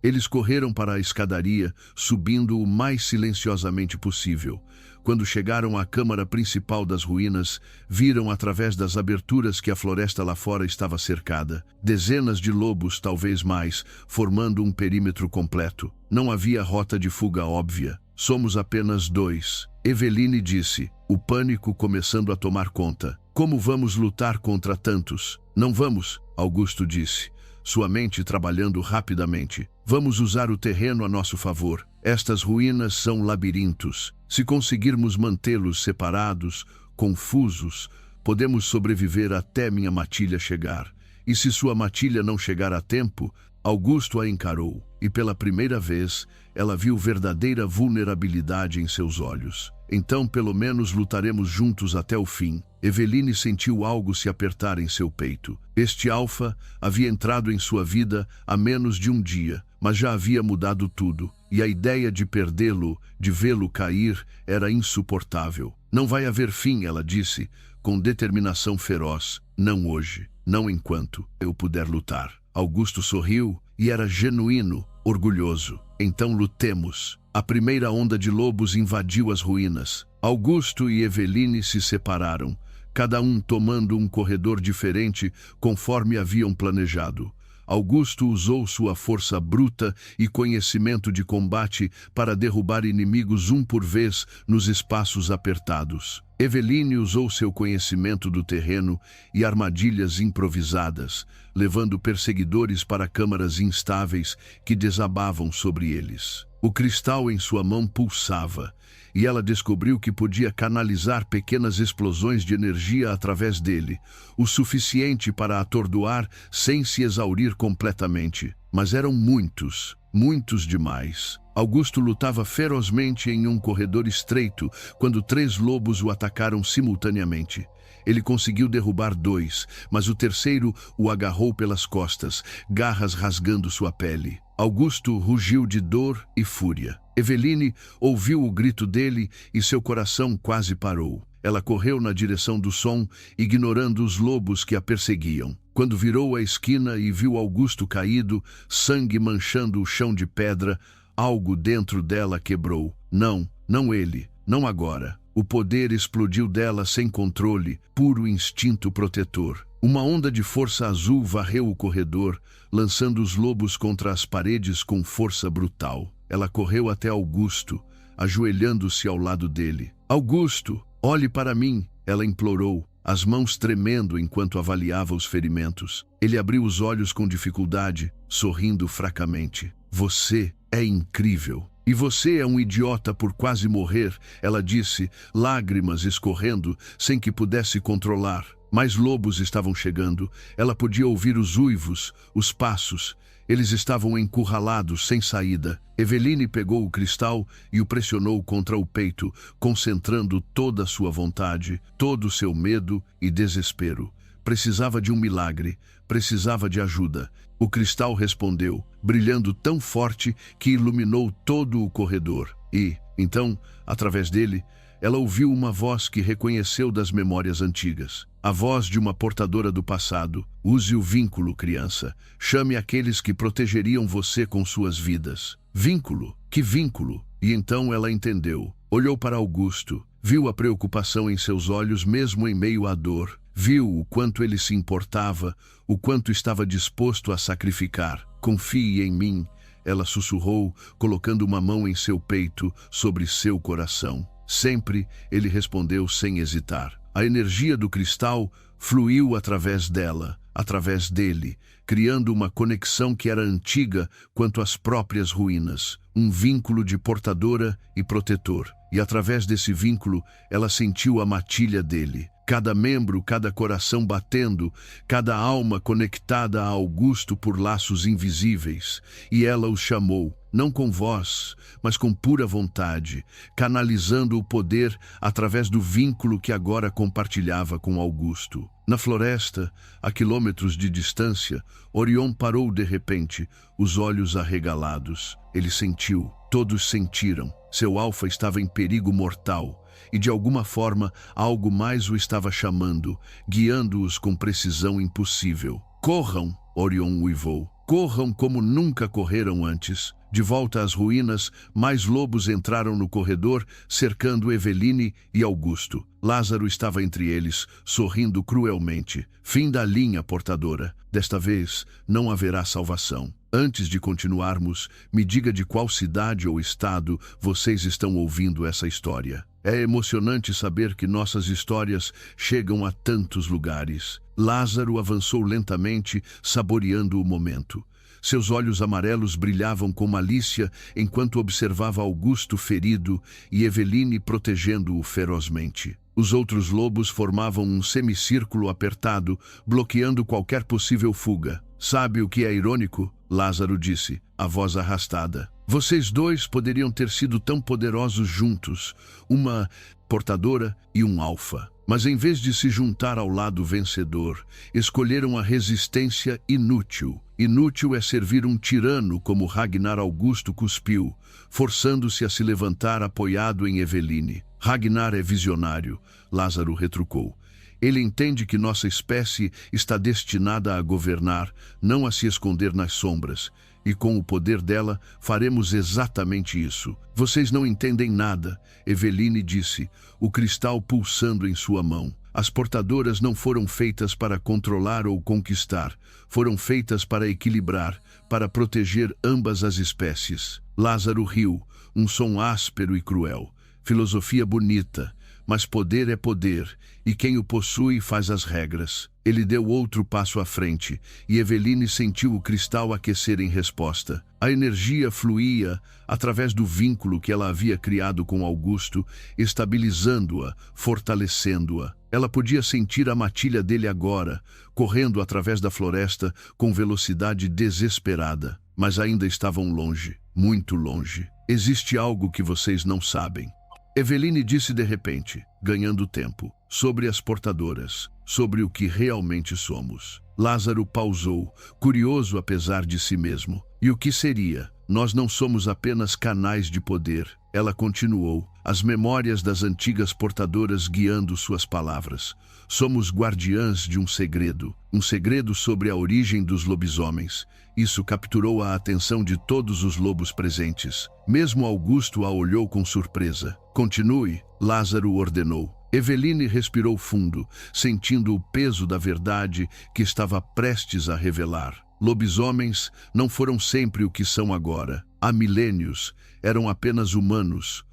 Eles correram para a escadaria, subindo o mais silenciosamente possível. Quando chegaram à câmara principal das ruínas, viram através das aberturas que a floresta lá fora estava cercada. Dezenas de lobos, talvez mais, formando um perímetro completo. Não havia rota de fuga óbvia. Somos apenas 2. Eveline disse, o pânico começando a tomar conta. Como vamos lutar contra tantos? Não vamos, Augusto disse, sua mente trabalhando rapidamente. Vamos usar o terreno a nosso favor. Estas ruínas são labirintos. Se conseguirmos mantê-los separados, confusos, podemos sobreviver até minha matilha chegar. E se sua matilha não chegar a tempo, Augusto a encarou, e pela primeira vez, ela viu verdadeira vulnerabilidade em seus olhos. Então, pelo menos, lutaremos juntos até o fim. Eveline sentiu algo se apertar em seu peito. Este alfa havia entrado em sua vida há menos de um dia, mas já havia mudado tudo, e a ideia de perdê-lo, de vê-lo cair, era insuportável. Não vai haver fim, ela disse, com determinação feroz. Não hoje, não enquanto eu puder lutar. Augusto sorriu e era genuíno, orgulhoso. Então lutemos. A primeira onda de lobos invadiu as ruínas. Augusto e Eveline se separaram, cada um tomando um corredor diferente conforme haviam planejado. Augusto usou sua força bruta e conhecimento de combate para derrubar inimigos um por vez nos espaços apertados. Eveline usou seu conhecimento do terreno e armadilhas improvisadas, levando perseguidores para câmaras instáveis que desabavam sobre eles. O cristal em sua mão pulsava, e ela descobriu que podia canalizar pequenas explosões de energia através dele, o suficiente para atordoar sem se exaurir completamente. Mas eram muitos, muitos demais. Augusto lutava ferozmente em um corredor estreito quando 3 lobos o atacaram simultaneamente. Ele conseguiu derrubar 2, mas o terceiro o agarrou pelas costas, garras rasgando sua pele. Augusto rugiu de dor e fúria. Eveline ouviu o grito dele e seu coração quase parou. Ela correu na direção do som, ignorando os lobos que a perseguiam. Quando virou a esquina e viu Augusto caído, sangue manchando o chão de pedra, algo dentro dela quebrou. Não, não ele, não agora. O poder explodiu dela sem controle, puro instinto protetor. Uma onda de força azul varreu o corredor, lançando os lobos contra as paredes com força brutal. Ela correu até Augusto, ajoelhando-se ao lado dele. Augusto, olhe para mim, ela implorou, as mãos tremendo enquanto avaliava os ferimentos. Ele abriu os olhos com dificuldade, sorrindo fracamente. Você é incrível. E você é um idiota por quase morrer, ela disse, lágrimas escorrendo, sem que pudesse controlar. Mais lobos estavam chegando. Ela podia ouvir os uivos, os passos. Eles estavam encurralados, sem saída. Eveline pegou o cristal e o pressionou contra o peito, concentrando toda a sua vontade, todo o seu medo e desespero. Precisava de um milagre, precisava de ajuda. O cristal respondeu, brilhando tão forte que iluminou todo o corredor. E, então, através dele, ela ouviu uma voz que reconheceu das memórias antigas. A voz de uma portadora do passado. Use o vínculo, criança. Chame aqueles que protegeriam você com suas vidas. Vínculo? Que vínculo? E então ela entendeu. Olhou para Augusto. Viu a preocupação em seus olhos mesmo em meio à dor. Viu o quanto ele se importava, o quanto estava disposto a sacrificar. Confie em mim, ela sussurrou, colocando uma mão em seu peito, sobre seu coração. Sempre, ele respondeu sem hesitar. A energia do cristal fluiu através dela, através dele, criando uma conexão que era antiga quanto às próprias ruínas. Um vínculo de portadora e protetor. E através desse vínculo, ela sentiu a matilha dele. Cada membro, cada coração batendo, cada alma conectada a Augusto por laços invisíveis. E ela os chamou, não com voz, mas com pura vontade, canalizando o poder através do vínculo que agora compartilhava com Augusto. Na floresta, a quilômetros de distância, Orion parou de repente, os olhos arregalados. Ele sentiu, todos sentiram. Seu alfa estava em perigo mortal. E de alguma forma, algo mais o estava chamando, guiando-os com precisão impossível. Corram! Orion uivou. Corram como nunca correram antes. De volta às ruínas, mais lobos entraram no corredor, cercando Eveline e Augusto. Lázaro estava entre eles, sorrindo cruelmente. Fim da linha, portadora. Desta vez, não haverá salvação. Antes de continuarmos, me diga de qual cidade ou estado vocês estão ouvindo essa história. É emocionante saber que nossas histórias chegam a tantos lugares. Lázaro avançou lentamente, saboreando o momento. Seus olhos amarelos brilhavam com malícia enquanto observava Augusto ferido e Eveline protegendo-o ferozmente. Os outros lobos formavam um semicírculo apertado, bloqueando qualquer possível fuga. Sabe o que é irônico? Lázaro disse, a voz arrastada. Vocês dois poderiam ter sido tão poderosos juntos, uma portadora e um alfa. Mas em vez de se juntar ao lado vencedor, escolheram a resistência inútil. Inútil é servir um tirano como Ragnar Augusto cuspiu, forçando-se a se levantar apoiado em Eveline. Ragnar é visionário, Lázaro retrucou. Ele entende que nossa espécie está destinada a governar, não a se esconder nas sombras. E com o poder dela, faremos exatamente isso. Vocês não entendem nada, Eveline disse, o cristal pulsando em sua mão. As portadoras não foram feitas para controlar ou conquistar, foram feitas para equilibrar, para proteger ambas as espécies. Lázaro riu, um som áspero e cruel. Filosofia bonita, mas poder é poder, e quem o possui faz as regras. Ele deu outro passo à frente, e Eveline sentiu o cristal aquecer em resposta. A energia fluía através do vínculo que ela havia criado com Augusto, estabilizando-a, fortalecendo-a. Ela podia sentir a matilha dele agora, correndo através da floresta com velocidade desesperada. Mas ainda estavam longe, muito longe. Existe algo que vocês não sabem. Eveline disse de repente, ganhando tempo, sobre as portadoras, sobre o que realmente somos. Lázaro pausou, curioso apesar de si mesmo. E o que seria? Nós não somos apenas canais de poder. Ela continuou, as memórias das antigas portadoras guiando suas palavras. Somos guardiãs de um segredo sobre a origem dos lobisomens. Isso capturou a atenção de todos os lobos presentes. Mesmo Augusto a olhou com surpresa. Continue, Lázaro ordenou. Eveline respirou fundo, sentindo o peso da verdade que estava prestes a revelar. Lobisomens não foram sempre o que são agora. Há milênios, eram apenas humanos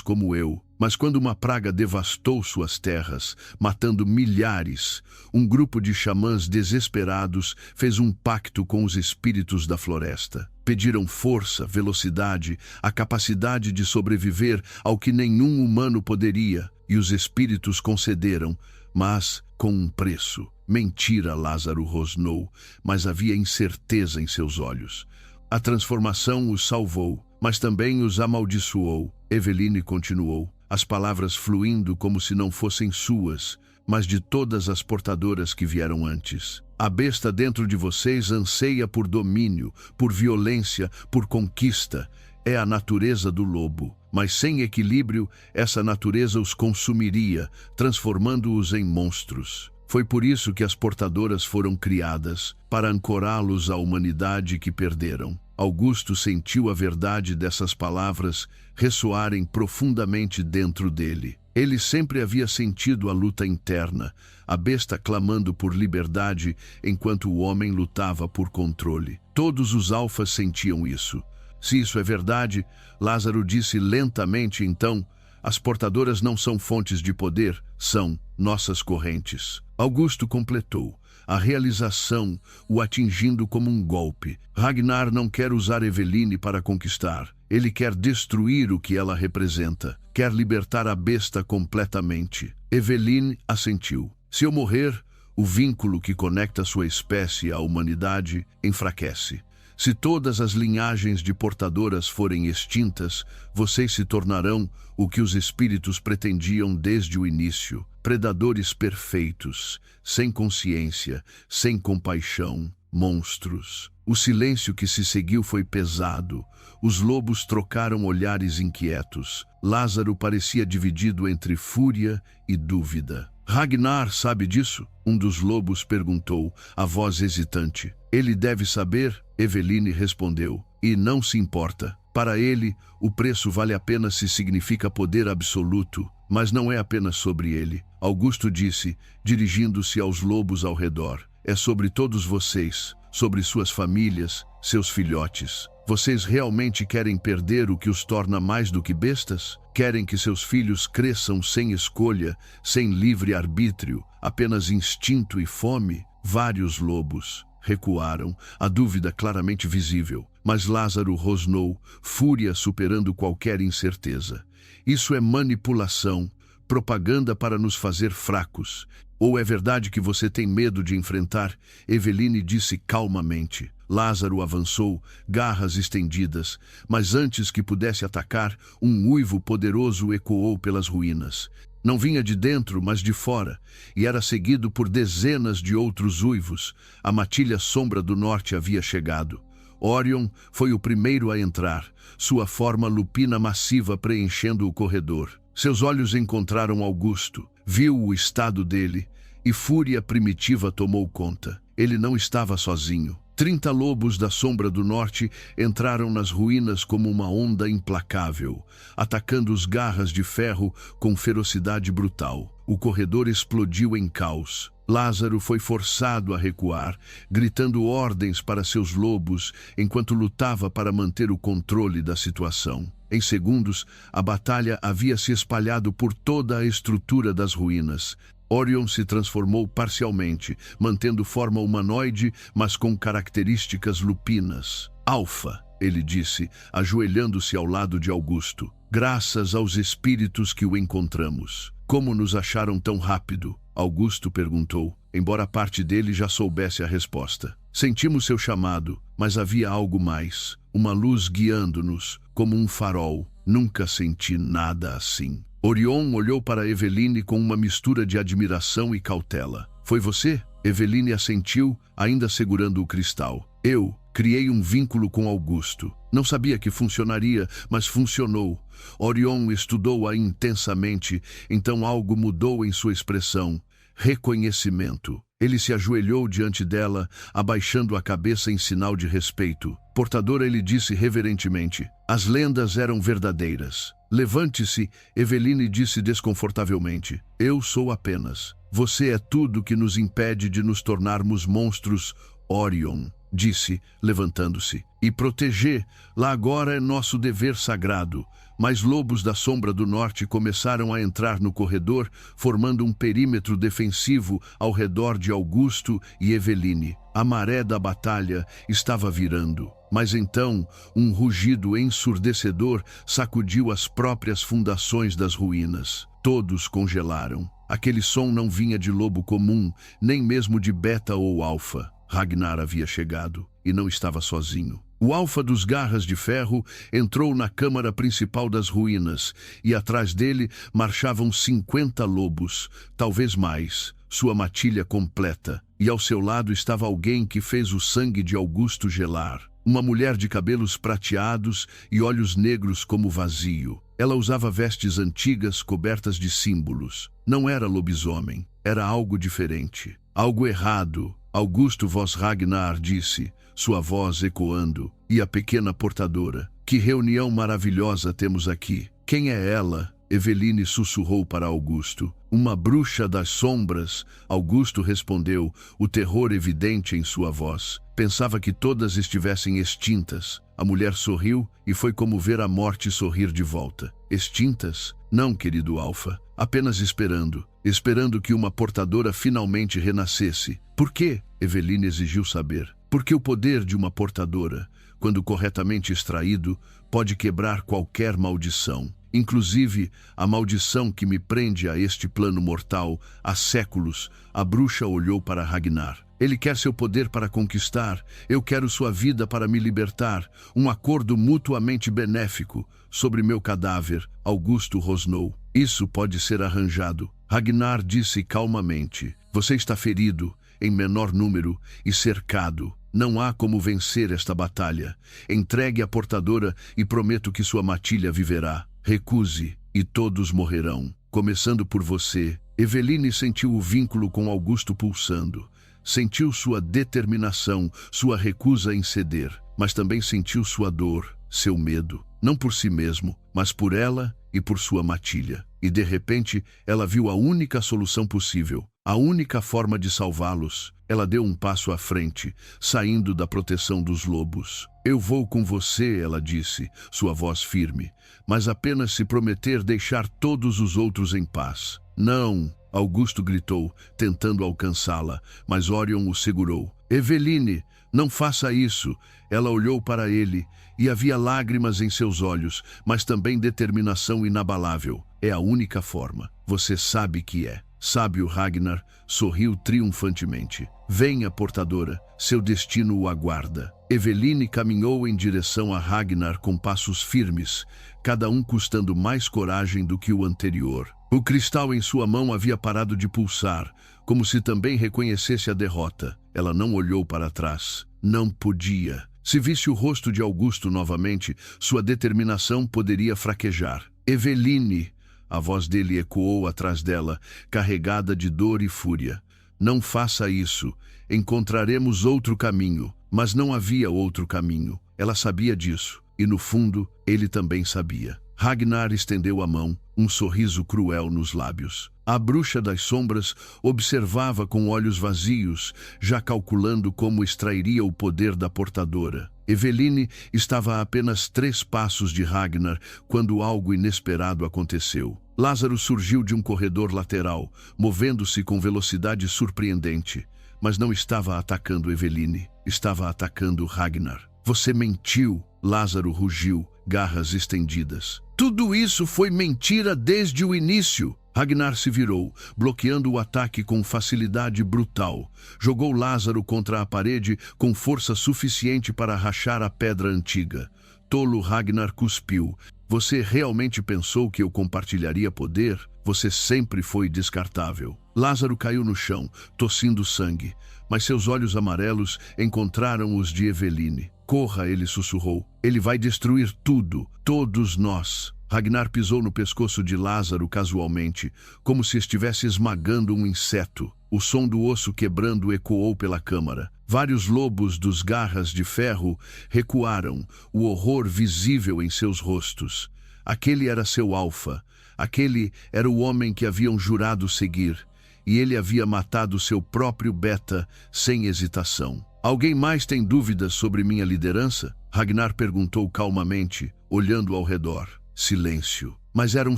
como eu. Mas quando uma praga devastou suas terras, matando milhares, um grupo de xamãs desesperados fez um pacto com os espíritos da floresta. Pediram força, velocidade, a capacidade de sobreviver ao que nenhum humano poderia, e os espíritos concederam, mas com um preço. Mentira, Lázaro rosnou, mas havia incerteza em seus olhos. A transformação os salvou, mas também os amaldiçoou. Eveline continuou, as palavras fluindo como se não fossem suas, mas de todas as portadoras que vieram antes. A besta dentro de vocês anseia por domínio, por violência, por conquista. É a natureza do lobo. Mas sem equilíbrio, essa natureza os consumiria, transformando-os em monstros. Foi por isso que as portadoras foram criadas, para ancorá-los à humanidade que perderam. Augusto sentiu a verdade dessas palavras ressoarem profundamente dentro dele. Ele sempre havia sentido a luta interna, a besta clamando por liberdade enquanto o homem lutava por controle. Todos os alfas sentiam isso. Se isso é verdade, Lázaro disse lentamente então, as portadoras não são fontes de poder, são nossas correntes. Augusto completou, a realização o atingindo como um golpe. Ragnar não quer usar Eveline para conquistar. Ele quer destruir o que ela representa. Quer libertar a besta completamente. Eveline assentiu. Se eu morrer, o vínculo que conecta sua espécie à humanidade enfraquece. Se todas as linhagens de portadoras forem extintas, vocês se tornarão o que os espíritos pretendiam desde o início. Predadores perfeitos, sem consciência, sem compaixão, monstros. O silêncio que se seguiu foi pesado. Os lobos trocaram olhares inquietos. Lázaro parecia dividido entre fúria e dúvida. Ragnar sabe disso? Um dos lobos perguntou, a voz hesitante. Ele deve saber, Eveline respondeu, e não se importa. Para ele, o preço vale a pena se significa poder absoluto, mas não é apenas sobre ele. Augusto disse, dirigindo-se aos lobos ao redor. É sobre todos vocês, sobre suas famílias, seus filhotes. Vocês realmente querem perder o que os torna mais do que bestas? Querem que seus filhos cresçam sem escolha, sem livre arbítrio, apenas instinto e fome? Vários lobos recuaram, a dúvida claramente visível. Mas Lázaro rosnou, fúria superando qualquer incerteza. Isso é manipulação, propaganda para nos fazer fracos. Ou é verdade que você tem medo de enfrentar? Eveline disse calmamente. Lázaro avançou, garras estendidas, mas antes que pudesse atacar, um uivo poderoso ecoou pelas ruínas. Não vinha de dentro, mas de fora, e era seguido por dezenas de outros uivos. A matilha sombra do norte havia chegado. Orion foi o primeiro a entrar, sua forma lupina massiva preenchendo o corredor. Seus olhos encontraram Augusto, viu o estado dele, e fúria primitiva tomou conta. Ele não estava sozinho. 30 lobos da sombra do norte entraram nas ruínas como uma onda implacável, atacando os garras de ferro com ferocidade brutal. O corredor explodiu em caos. Lázaro foi forçado a recuar, gritando ordens para seus lobos enquanto lutava para manter o controle da situação. Em segundos, a batalha havia se espalhado por toda a estrutura das ruínas. Orion se transformou parcialmente, mantendo forma humanoide, mas com características lupinas. Alfa, ele disse, ajoelhando-se ao lado de Augusto. Graças aos espíritos que o encontramos. Como nos acharam tão rápido? Augusto perguntou, embora parte dele já soubesse a resposta. Sentimos seu chamado, mas havia algo mais. Uma luz guiando-nos, como um farol. Nunca senti nada assim. Orion olhou para Eveline com uma mistura de admiração e cautela. Foi você? Eveline assentiu, ainda segurando o cristal. Eu criei um vínculo com Augusto. Não sabia que funcionaria, mas funcionou. Orion estudou-a intensamente, então algo mudou em sua expressão. Reconhecimento. Ele se ajoelhou diante dela, abaixando a cabeça em sinal de respeito. Portadora, ele disse reverentemente, as lendas eram verdadeiras. Levante-se, Eveline disse desconfortavelmente. Eu sou apenas. Você é tudo que nos impede de nos tornarmos monstros. Orion disse, levantando-se. E proteger, lá agora é nosso dever sagrado. Mas lobos da sombra do norte começaram a entrar no corredor, formando um perímetro defensivo ao redor de Augusto e Eveline. A maré da batalha estava virando. Mas então, um rugido ensurdecedor sacudiu as próprias fundações das ruínas. Todos congelaram. Aquele som não vinha de lobo comum, nem mesmo de beta ou alfa. Ragnar havia chegado e não estava sozinho. O alfa dos garras de ferro entrou na câmara principal das ruínas e atrás dele marchavam 50 lobos, talvez mais, sua matilha completa. E ao seu lado estava alguém que fez o sangue de Augusto gelar. Uma mulher de cabelos prateados e olhos negros como vazio. Ela usava vestes antigas cobertas de símbolos. Não era lobisomem, era algo diferente. Algo errado. Augusto vós Ragnar disse, sua voz ecoando, e a pequena portadora. Que reunião maravilhosa temos aqui. Quem é ela? Eveline sussurrou para Augusto. Uma bruxa das sombras, Augusto respondeu, o terror evidente em sua voz. Pensava que todas estivessem extintas. A mulher sorriu e foi como ver a morte sorrir de volta. Extintas? Não, querido Alfa. Apenas esperando. Esperando que uma portadora finalmente renascesse. Por quê? Eveline exigiu saber. Porque o poder de uma portadora, quando corretamente extraído, pode quebrar qualquer maldição. Inclusive, a maldição que me prende a este plano mortal há séculos. A bruxa olhou para Ragnar. Ele quer seu poder para conquistar, eu quero sua vida para me libertar. Um acordo mutuamente benéfico. Sobre meu cadáver, Augusto rosnou. Isso pode ser arranjado. Ragnar disse calmamente. Você está ferido, em menor número, e cercado. Não há como vencer esta batalha. Entregue a portadora e prometo que sua matilha viverá. Recuse, e todos morrerão. Começando por você, Eveline sentiu o vínculo com Augusto pulsando. Sentiu sua determinação, sua recusa em ceder, mas também sentiu sua dor, seu medo, não por si mesmo, mas por ela e por sua matilha. E de repente, ela viu a única solução possível, a única forma de salvá-los. Ela deu um passo à frente, saindo da proteção dos lobos. Eu vou com você, ela disse, sua voz firme, mas apenas se prometer deixar todos os outros em paz. Não! Augusto gritou, tentando alcançá-la, mas Orion o segurou. Eveline, não faça isso! Ela olhou para ele, e havia lágrimas em seus olhos, mas também determinação inabalável. É a única forma. Você sabe que é. Sábio Ragnar sorriu triunfantemente. Venha, portadora, seu destino o aguarda. Eveline caminhou em direção a Ragnar com passos firmes, cada um custando mais coragem do que o anterior. O cristal em sua mão havia parado de pulsar, como se também reconhecesse a derrota. Ela não olhou para trás. Não podia. Se visse o rosto de Augusto novamente, sua determinação poderia fraquejar. Eveline! A voz dele ecoou atrás dela, carregada de dor e fúria. Não faça isso. Encontraremos outro caminho. Mas não havia outro caminho. Ela sabia disso. E no fundo, ele também sabia. Ragnar estendeu a mão, um sorriso cruel nos lábios. A bruxa das sombras observava com olhos vazios, já calculando como extrairia o poder da portadora. Eveline estava a apenas 3 passos de Ragnar quando algo inesperado aconteceu. Lázaro surgiu de um corredor lateral, movendo-se com velocidade surpreendente. Mas não estava atacando Eveline, estava atacando Ragnar. Você mentiu, Lázaro rugiu, garras estendidas. Tudo isso foi mentira desde o início. Ragnar se virou, bloqueando o ataque com facilidade brutal. Jogou Lázaro contra a parede com força suficiente para rachar a pedra antiga. Tolo, Ragnar cuspiu. Você realmente pensou que eu compartilharia poder? Você sempre foi descartável. Lázaro caiu no chão, tossindo sangue, mas seus olhos amarelos encontraram os de Eveline. Corra, ele sussurrou. Ele vai destruir tudo, todos nós. Ragnar pisou no pescoço de Lázaro casualmente, como se estivesse esmagando um inseto. O som do osso quebrando ecoou pela câmara. Vários lobos dos garras de ferro recuaram, o horror visível em seus rostos. Aquele era seu alfa. Aquele era o homem que haviam jurado seguir. E ele havia matado seu próprio beta sem hesitação. Alguém mais tem dúvidas sobre minha liderança? Ragnar perguntou calmamente, olhando ao redor. Silêncio. Mas era um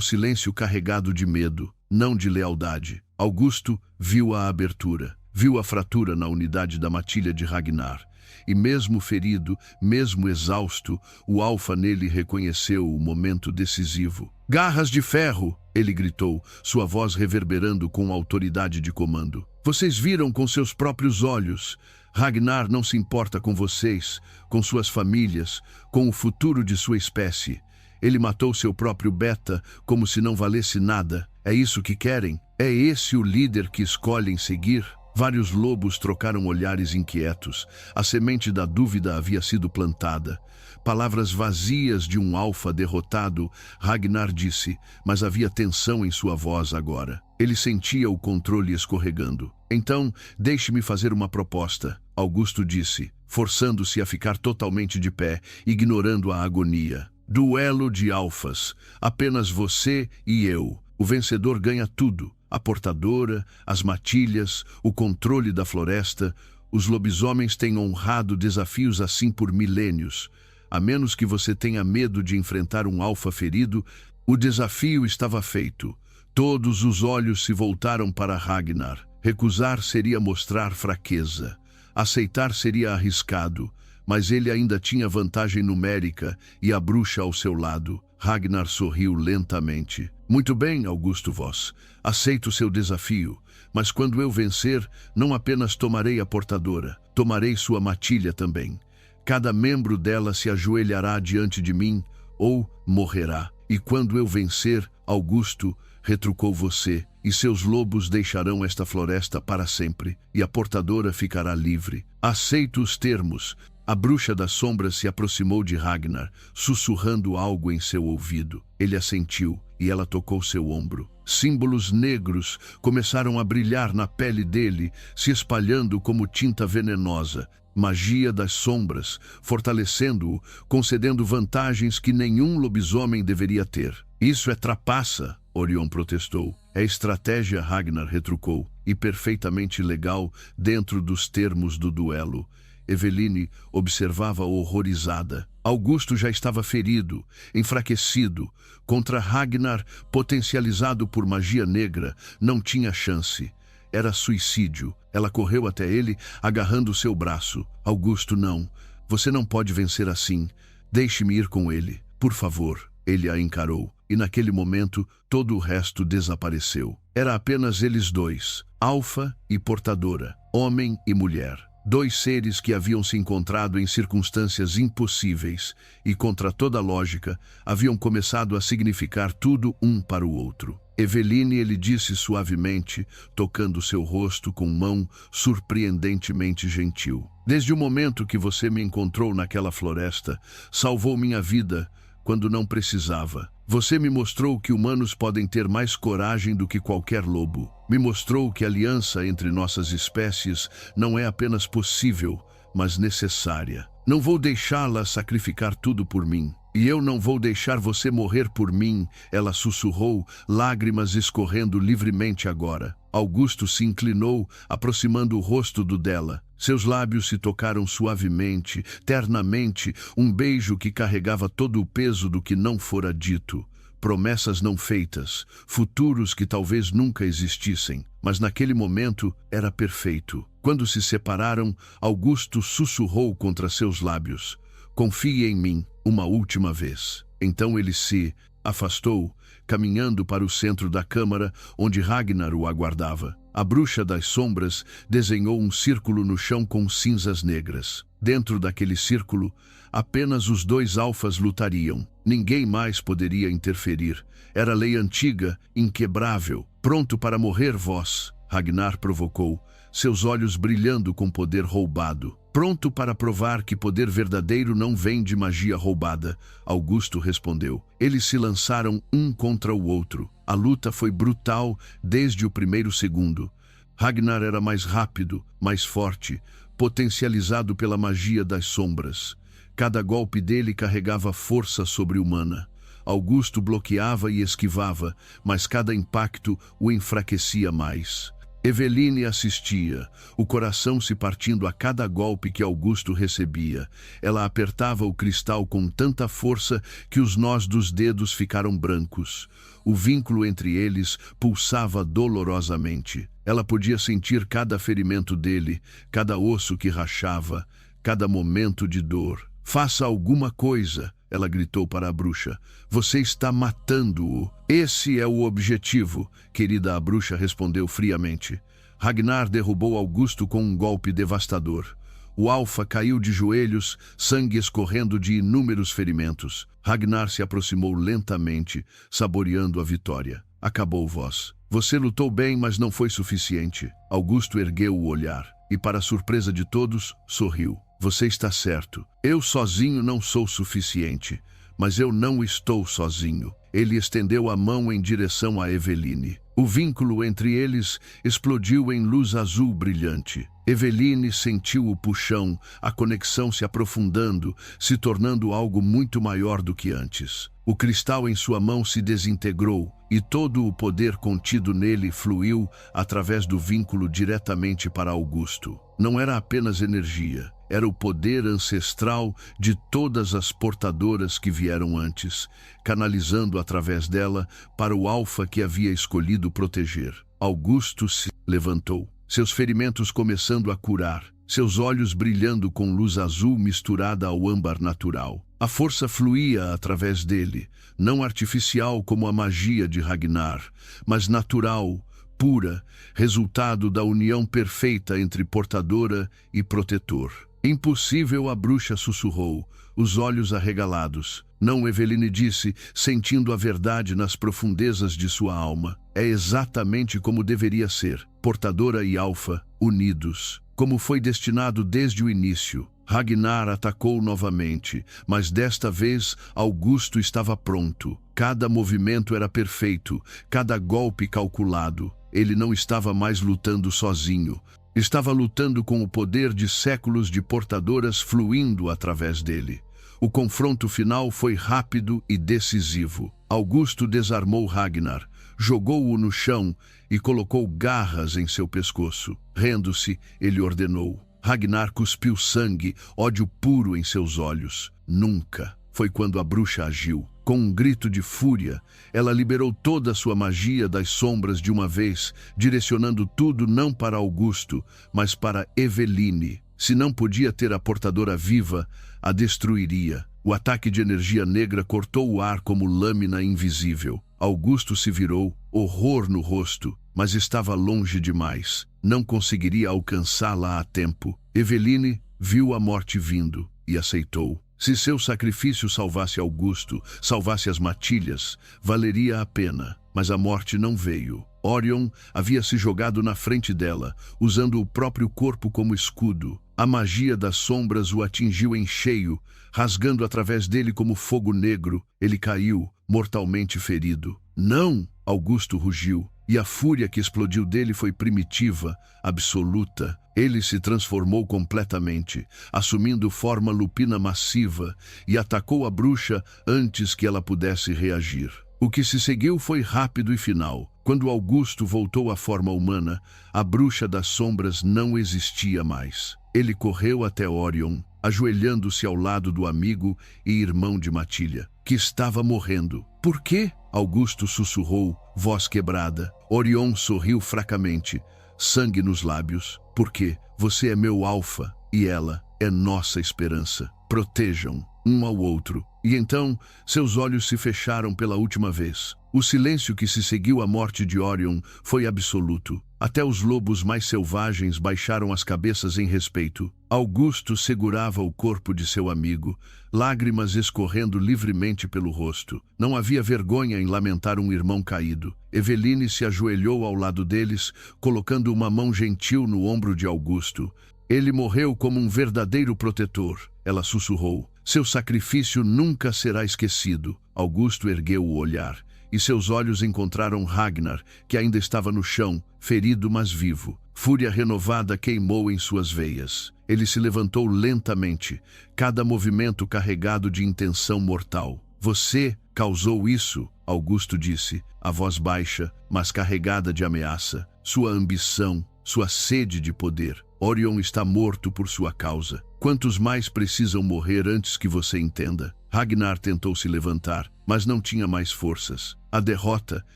silêncio carregado de medo, não de lealdade. Augusto viu a abertura, viu a fratura na unidade da matilha de Ragnar. E mesmo ferido, mesmo exausto, o alfa nele reconheceu o momento decisivo. Garras de ferro! Ele gritou, sua voz reverberando com autoridade de comando. Vocês viram com seus próprios olhos. Ragnar não se importa com vocês, com suas famílias, com o futuro de sua espécie. Ele matou seu próprio beta como se não valesse nada. É isso que querem? É esse o líder que escolhem seguir? Vários lobos trocaram olhares inquietos. A semente da dúvida havia sido plantada. Palavras vazias de um alfa derrotado, Ragnar disse, mas havia tensão em sua voz agora. Ele sentia o controle escorregando. Então, deixe-me fazer uma proposta, Augusto disse, forçando-se a ficar totalmente de pé, ignorando a agonia. Duelo de alfas. Apenas você e eu. O vencedor ganha tudo. A portadora, as matilhas, o controle da floresta. Os lobisomens têm honrado desafios assim por milênios. A menos que você tenha medo de enfrentar um alfa ferido, o desafio estava feito. Todos os olhos se voltaram para Ragnar. Recusar seria mostrar fraqueza. Aceitar seria arriscado, mas ele ainda tinha vantagem numérica e a bruxa ao seu lado. Ragnar sorriu lentamente. Muito bem, Augusto Voss. Aceito seu desafio, mas quando eu vencer, não apenas tomarei a portadora, tomarei sua matilha também. Cada membro dela se ajoelhará diante de mim ou morrerá. E quando eu vencer, Augusto, retrucou você, e seus lobos deixarão esta floresta para sempre, e a portadora ficará livre. Aceito os termos. A bruxa das sombras se aproximou de Ragnar, sussurrando algo em seu ouvido. Ele assentiu, e ela tocou seu ombro. Símbolos negros começaram a brilhar na pele dele, se espalhando como tinta venenosa. Magia das sombras, fortalecendo-o, concedendo vantagens que nenhum lobisomem deveria ter. Isso é trapaça, Orion protestou. É estratégia, Ragnar retrucou, e perfeitamente legal dentro dos termos do duelo. Eveline observava horrorizada. Augusto já estava ferido, enfraquecido. Contra Ragnar, potencializado por magia negra, não tinha chance. Era suicídio. Ela correu até ele, agarrando seu braço. Augusto, não. Você não pode vencer assim. Deixe-me ir com ele. Por favor. Ele a encarou. E naquele momento, todo o resto desapareceu. Era apenas eles dois. Alfa e Portadora. Homem e mulher. Dois seres que haviam se encontrado em circunstâncias impossíveis e, contra toda lógica, haviam começado a significar tudo um para o outro. Eveline, ele disse suavemente, tocando seu rosto com mão surpreendentemente gentil. Desde o momento que você me encontrou naquela floresta, salvou minha vida quando não precisava. Você me mostrou que humanos podem ter mais coragem do que qualquer lobo. Me mostrou que a aliança entre nossas espécies não é apenas possível, mas necessária. Não vou deixá-la sacrificar tudo por mim. E eu não vou deixar você morrer por mim, ela sussurrou, lágrimas escorrendo livremente agora. Augusto se inclinou, aproximando o rosto do dela. Seus lábios se tocaram suavemente, ternamente, um beijo que carregava todo o peso do que não fora dito. Promessas não feitas, futuros que talvez nunca existissem. Mas naquele momento era perfeito. Quando se separaram, Augusto sussurrou contra seus lábios: "Confie em mim, uma última vez." Então ele se afastou, caminhando para o centro da câmara, onde Ragnar o aguardava. A bruxa das sombras desenhou um círculo no chão com cinzas negras. Dentro daquele círculo, apenas os dois alfas lutariam. Ninguém mais poderia interferir. Era lei antiga, inquebrável. "Pronto para morrer, vós?" Ragnar provocou, seus olhos brilhando com poder roubado. "Pronto para provar que poder verdadeiro não vem de magia roubada", Augusto respondeu. Eles se lançaram um contra o outro. A luta foi brutal desde o primeiro segundo. Ragnar era mais rápido, mais forte, potencializado pela magia das sombras. Cada golpe dele carregava força sobre-humana. Augusto bloqueava e esquivava, mas cada impacto o enfraquecia mais. Eveline assistia, o coração se partindo a cada golpe que Augusto recebia. Ela apertava o cristal com tanta força que os nós dos dedos ficaram brancos. O vínculo entre eles pulsava dolorosamente. Ela podia sentir cada ferimento dele, cada osso que rachava, cada momento de dor. "Faça alguma coisa", ela gritou para a bruxa. "Você está matando-o." "Esse é o objetivo", querida, a bruxa respondeu friamente. Ragnar derrubou Augusto com um golpe devastador. O alfa caiu de joelhos, sangue escorrendo de inúmeros ferimentos. Ragnar se aproximou lentamente, saboreando a vitória. "Acabou, vós. Você lutou bem, mas não foi suficiente." Augusto ergueu o olhar e, para a surpresa de todos, sorriu. "Você está certo. Eu sozinho não sou suficiente, mas eu não estou sozinho." Ele estendeu a mão em direção a Eveline. O vínculo entre eles explodiu em luz azul brilhante. Eveline sentiu o puxão, a conexão se aprofundando, se tornando algo muito maior do que antes. O cristal em sua mão se desintegrou e todo o poder contido nele fluiu através do vínculo diretamente para Augusto. Não era apenas energia, era o poder ancestral de todas as portadoras que vieram antes, canalizando através dela para o alfa que havia escolhido proteger. Augusto se levantou, seus ferimentos começando a curar, seus olhos brilhando com luz azul misturada ao âmbar natural. A força fluía através dele, não artificial como a magia de Ragnar, mas natural, pura, resultado da união perfeita entre portadora e protetor. "Impossível", a bruxa sussurrou, os olhos arregalados. "Não", Eveline disse, sentindo a verdade nas profundezas de sua alma. "É exatamente como deveria ser, portadora e alfa, unidos, como foi destinado desde o início." Ragnar atacou novamente, mas desta vez Augusto estava pronto. Cada movimento era perfeito, cada golpe calculado. Ele não estava mais lutando sozinho. Estava lutando com o poder de séculos de portadoras fluindo através dele. O confronto final foi rápido e decisivo. Augusto desarmou Ragnar, jogou-o no chão e colocou garras em seu pescoço. Rendo-se, ele ordenou. Ragnar cuspiu sangue, ódio puro em seus olhos. Nunca. Foi quando a bruxa agiu. Com um grito de fúria, ela liberou toda a sua magia das sombras de uma vez, direcionando tudo não para Augusto, mas para Eveline. Se não podia ter a portadora viva, a destruiria. O ataque de energia negra cortou o ar como lâmina invisível. Augusto se virou, horror no rosto, mas estava longe demais. Não conseguiria alcançá-la a tempo. Eveline viu a morte vindo e aceitou. Se seu sacrifício salvasse Augusto, salvasse as matilhas, valeria a pena. Mas a morte não veio. Orion havia se jogado na frente dela, usando o próprio corpo como escudo. A magia das sombras o atingiu em cheio, rasgando através dele como fogo negro. Ele caiu, mortalmente ferido. Não! Augusto rugiu, e a fúria que explodiu dele foi primitiva, absoluta. Ele se transformou completamente, assumindo forma lupina massiva, e atacou a bruxa antes que ela pudesse reagir. O que se seguiu foi rápido e final. Quando Augusto voltou à forma humana, a bruxa das sombras não existia mais. Ele correu até Orion, ajoelhando-se ao lado do amigo e irmão de Matilha, que estava morrendo. Por quê? Augusto sussurrou, voz quebrada. Orion sorriu fracamente, sangue nos lábios. Porque você é meu alfa e ela é nossa esperança. Protejam um ao outro. E então, seus olhos se fecharam pela última vez. O silêncio que se seguiu à morte de Orion foi absoluto. Até os lobos mais selvagens baixaram as cabeças em respeito. Augusto segurava o corpo de seu amigo, lágrimas escorrendo livremente pelo rosto. Não havia vergonha em lamentar um irmão caído. Eveline se ajoelhou ao lado deles, colocando uma mão gentil no ombro de Augusto. Ele morreu como um verdadeiro protetor, ela sussurrou. Seu sacrifício nunca será esquecido. Augusto ergueu o olhar, e seus olhos encontraram Ragnar, que ainda estava no chão, ferido mas vivo. Fúria renovada queimou em suas veias. Ele se levantou lentamente, cada movimento carregado de intenção mortal. Você causou isso, Augusto disse, a voz baixa, mas carregada de ameaça. Sua ambição, sua sede de poder. Orion está morto por sua causa. Quantos mais precisam morrer antes que você entenda? Ragnar tentou se levantar, mas não tinha mais forças. A derrota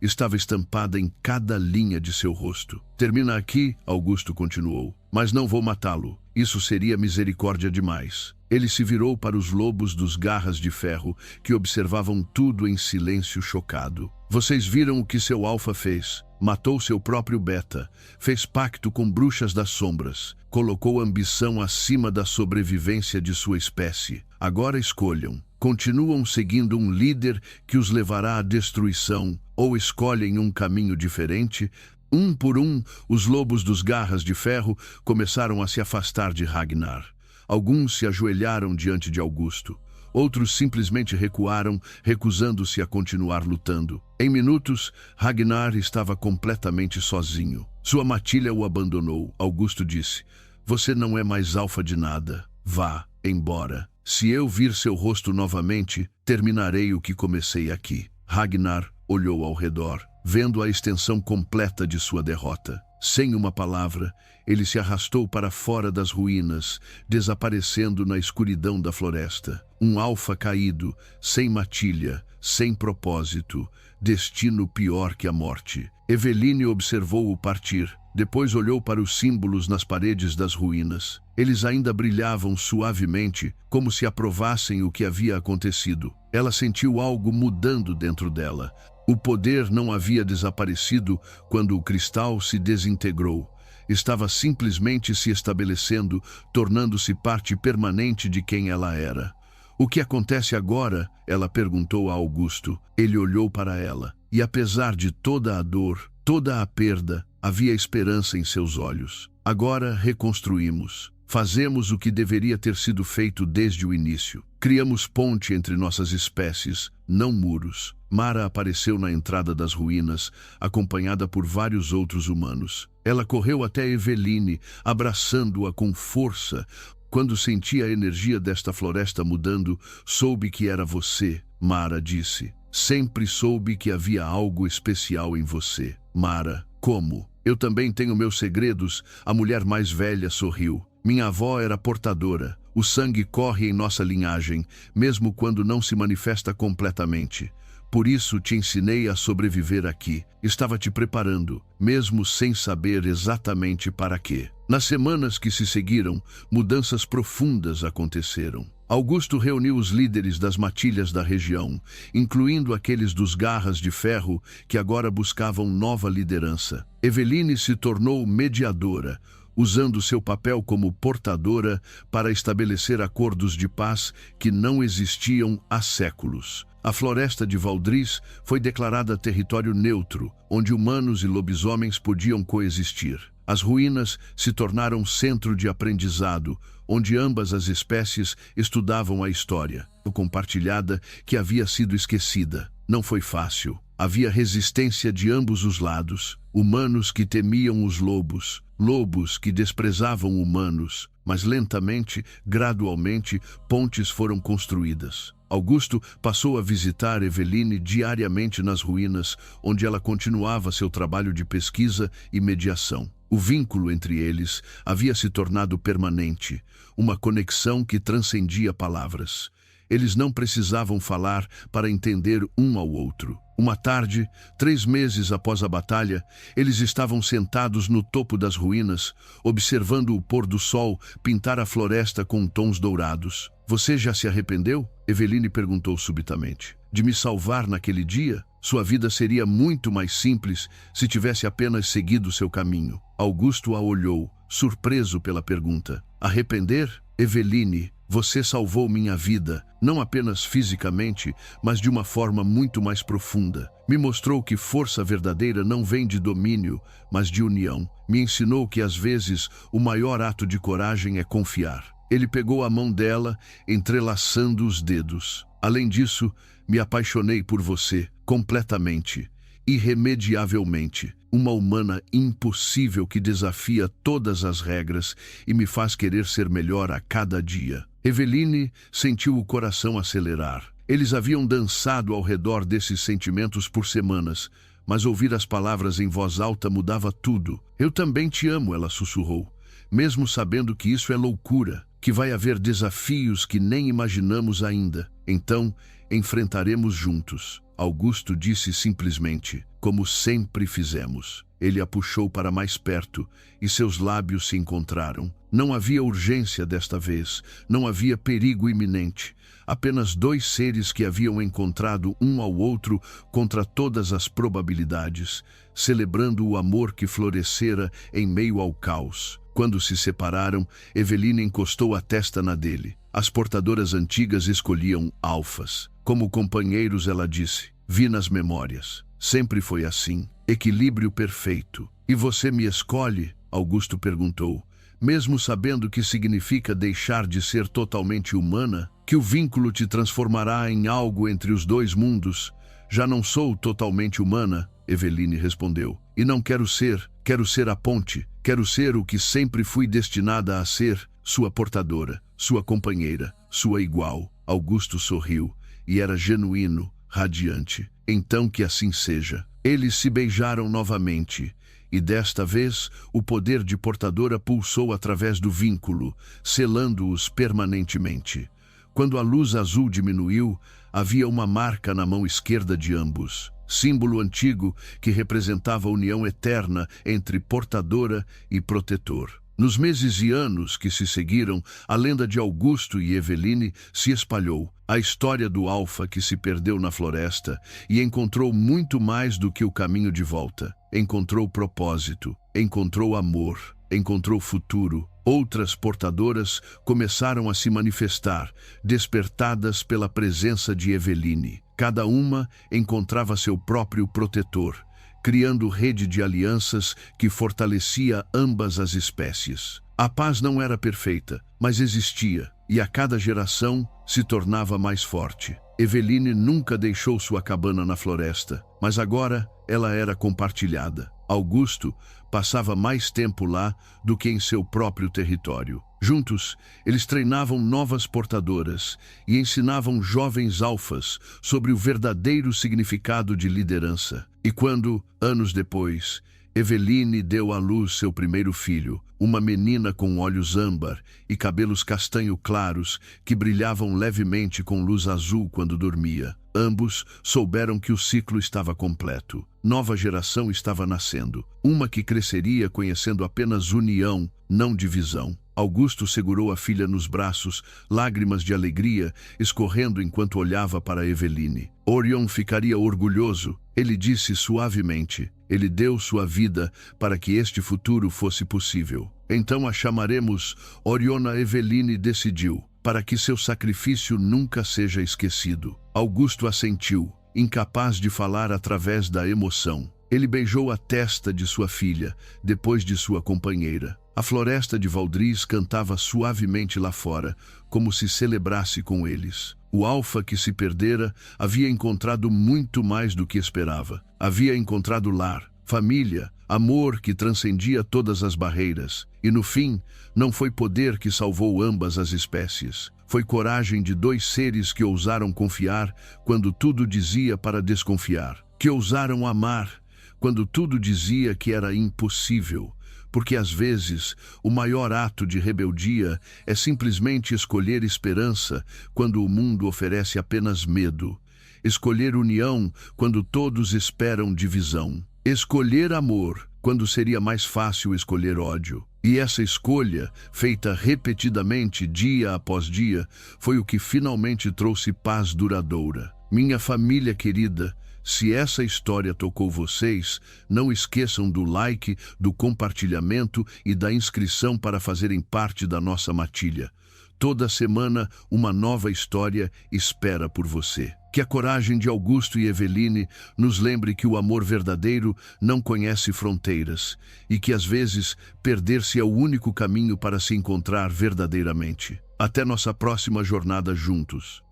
estava estampada em cada linha de seu rosto. Termina aqui, Augusto continuou, mas não vou matá-lo. Isso seria misericórdia demais. Ele se virou para os lobos dos garras de ferro, que observavam tudo em silêncio chocado. Vocês viram o que seu alfa fez? Matou seu próprio beta, fez pacto com bruxas das sombras, colocou ambição acima da sobrevivência de sua espécie. Agora escolham. Continuam seguindo um líder que os levará à destruição, ou escolhem um caminho diferente? Um por um, os lobos dos garras de ferro começaram a se afastar de Ragnar. Alguns se ajoelharam diante de Augusto. Outros simplesmente recuaram, recusando-se a continuar lutando. Em minutos, Ragnar estava completamente sozinho. Sua matilha o abandonou. Augusto disse, você não é mais alfa de nada. Vá embora. Se eu vir seu rosto novamente, terminarei o que comecei aqui. Ragnar olhou ao redor, vendo a extensão completa de sua derrota. Sem uma palavra, ele se arrastou para fora das ruínas, desaparecendo na escuridão da floresta. Um alfa caído, sem matilha, sem propósito, destino pior que a morte. Eveline observou-o partir, depois olhou para os símbolos nas paredes das ruínas. Eles ainda brilhavam suavemente, como se aprovassem o que havia acontecido. Ela sentiu algo mudando dentro dela. O poder não havia desaparecido quando o cristal se desintegrou. Estava simplesmente se estabelecendo, tornando-se parte permanente de quem ela era. O que acontece agora? Ela perguntou a Augusto. Ele olhou para ela, e apesar de toda a dor, toda a perda, havia esperança em seus olhos. Agora reconstruímos. Fazemos o que deveria ter sido feito desde o início. Criamos ponte entre nossas espécies, não muros. Mara apareceu na entrada das ruínas, acompanhada por vários outros humanos. Ela correu até Eveline, abraçando-a com força. Quando senti a energia desta floresta mudando, soube que era você, Mara disse. Sempre soube que havia algo especial em você. Mara, como? Eu também tenho meus segredos, a mulher mais velha sorriu. Minha avó era portadora. O sangue corre em nossa linhagem, mesmo quando não se manifesta completamente. Por isso te ensinei a sobreviver aqui. Estava te preparando, mesmo sem saber exatamente para quê. Nas semanas que se seguiram, mudanças profundas aconteceram. Augusto reuniu os líderes das matilhas da região, incluindo aqueles dos Garras de Ferro, que agora buscavam nova liderança. Eveline se tornou mediadora, usando seu papel como portadora para estabelecer acordos de paz que não existiam há séculos. A floresta de Valdris foi declarada território neutro, onde humanos e lobisomens podiam coexistir. As ruínas se tornaram centro de aprendizado, onde ambas as espécies estudavam a história compartilhada que havia sido esquecida. Não foi fácil. Havia resistência de ambos os lados, humanos que temiam os lobos, lobos que desprezavam humanos, mas lentamente, gradualmente, pontes foram construídas. Augusto passou a visitar Eveline diariamente nas ruínas, onde ela continuava seu trabalho de pesquisa e mediação. O vínculo entre eles havia se tornado permanente, uma conexão que transcendia palavras. Eles não precisavam falar para entender um ao outro. Uma tarde, 3 meses após a batalha, eles estavam sentados no topo das ruínas, observando o pôr do sol pintar a floresta com tons dourados. Você já se arrependeu? Eveline perguntou subitamente. De me salvar naquele dia? Sua vida seria muito mais simples se tivesse apenas seguido seu caminho. Augusto a olhou, surpreso pela pergunta. Arrepender? Eveline, você salvou minha vida, não apenas fisicamente, mas de uma forma muito mais profunda. Me mostrou que força verdadeira não vem de domínio, mas de união. Me ensinou que às vezes o maior ato de coragem é confiar. Ele pegou a mão dela, entrelaçando os dedos. Além disso, me apaixonei por você, completamente, irremediavelmente. Uma humana impossível que desafia todas as regras e me faz querer ser melhor a cada dia. Eveline sentiu o coração acelerar. Eles haviam dançado ao redor desses sentimentos por semanas, mas ouvir as palavras em voz alta mudava tudo. Eu também te amo, ela sussurrou, mesmo sabendo que isso é loucura, que vai haver desafios que nem imaginamos ainda. Então, enfrentaremos juntos. Augusto disse simplesmente, como sempre fizemos. Ele a puxou para mais perto e seus lábios se encontraram. Não havia urgência desta vez, não havia perigo iminente. Apenas 2 seres que haviam encontrado um ao outro contra todas as probabilidades, celebrando o amor que florescera em meio ao caos. Quando se separaram, Eveline encostou a testa na dele. As portadoras antigas escolhiam alfas. Como companheiros, ela disse, vi nas memórias. Sempre foi assim. Equilíbrio perfeito. E você me escolhe? Augusto perguntou. Mesmo sabendo que significa deixar de ser totalmente humana, que o vínculo te transformará em algo entre os 2 mundos. Já não sou totalmente humana, Eveline respondeu. E não quero ser a ponte. Quero ser o que sempre fui destinada a ser, sua portadora, sua companheira, sua igual. Augusto sorriu, e era genuíno, radiante. Então que assim seja. Eles se beijaram novamente, e desta vez o poder de portadora pulsou através do vínculo, selando-os permanentemente. Quando a luz azul diminuiu, havia uma marca na mão esquerda de ambos, símbolo antigo que representava a união eterna entre portadora e protetor. Nos meses e anos que se seguiram, a lenda de Augusto e Eveline se espalhou. A história do Alfa que se perdeu na floresta e encontrou muito mais do que o caminho de volta. Encontrou propósito, encontrou amor, encontrou futuro. Outras portadoras começaram a se manifestar, despertadas pela presença de Eveline. Cada uma encontrava seu próprio protetor, criando rede de alianças que fortalecia ambas as espécies. A paz não era perfeita, mas existia, e a cada geração se tornava mais forte. Eveline nunca deixou sua cabana na floresta, mas agora ela era compartilhada. Augusto passava mais tempo lá do que em seu próprio território. Juntos, eles treinavam novas portadoras e ensinavam jovens alfas sobre o verdadeiro significado de liderança. E quando, anos depois, Eveline deu à luz seu primeiro filho, uma menina com olhos âmbar e cabelos castanho claros que brilhavam levemente com luz azul quando dormia. Ambos souberam que o ciclo estava completo. Nova geração estava nascendo, uma que cresceria conhecendo apenas união, não divisão. Augusto segurou a filha nos braços, lágrimas de alegria escorrendo enquanto olhava para Eveline. Orion ficaria orgulhoso, ele disse suavemente. Ele deu sua vida para que este futuro fosse possível. Então a chamaremos Oriona. Eveline decidiu, para que seu sacrifício nunca seja esquecido. Augusto assentiu, incapaz de falar através da emoção. Ele beijou a testa de sua filha, depois de sua companheira. A floresta de Valdris cantava suavemente lá fora, como se celebrasse com eles. O alfa que se perdera havia encontrado muito mais do que esperava. Havia encontrado lar, família, amor que transcendia todas as barreiras. E no fim, não foi poder que salvou ambas as espécies. Foi coragem de dois seres que ousaram confiar quando tudo dizia para desconfiar. Que ousaram amar quando tudo dizia que era impossível. Porque às vezes o maior ato de rebeldia é simplesmente escolher esperança quando o mundo oferece apenas medo. Escolher união quando todos esperam divisão. Escolher amor quando seria mais fácil escolher ódio. E essa escolha, feita repetidamente dia após dia, foi o que finalmente trouxe paz duradoura. Minha família querida, se essa história tocou vocês, não esqueçam do like, do compartilhamento e da inscrição para fazerem parte da nossa matilha. Toda semana, uma nova história espera por você. Que a coragem de Augusto e Eveline nos lembre que o amor verdadeiro não conhece fronteiras e que, às vezes, perder-se é o único caminho para se encontrar verdadeiramente. Até nossa próxima jornada juntos.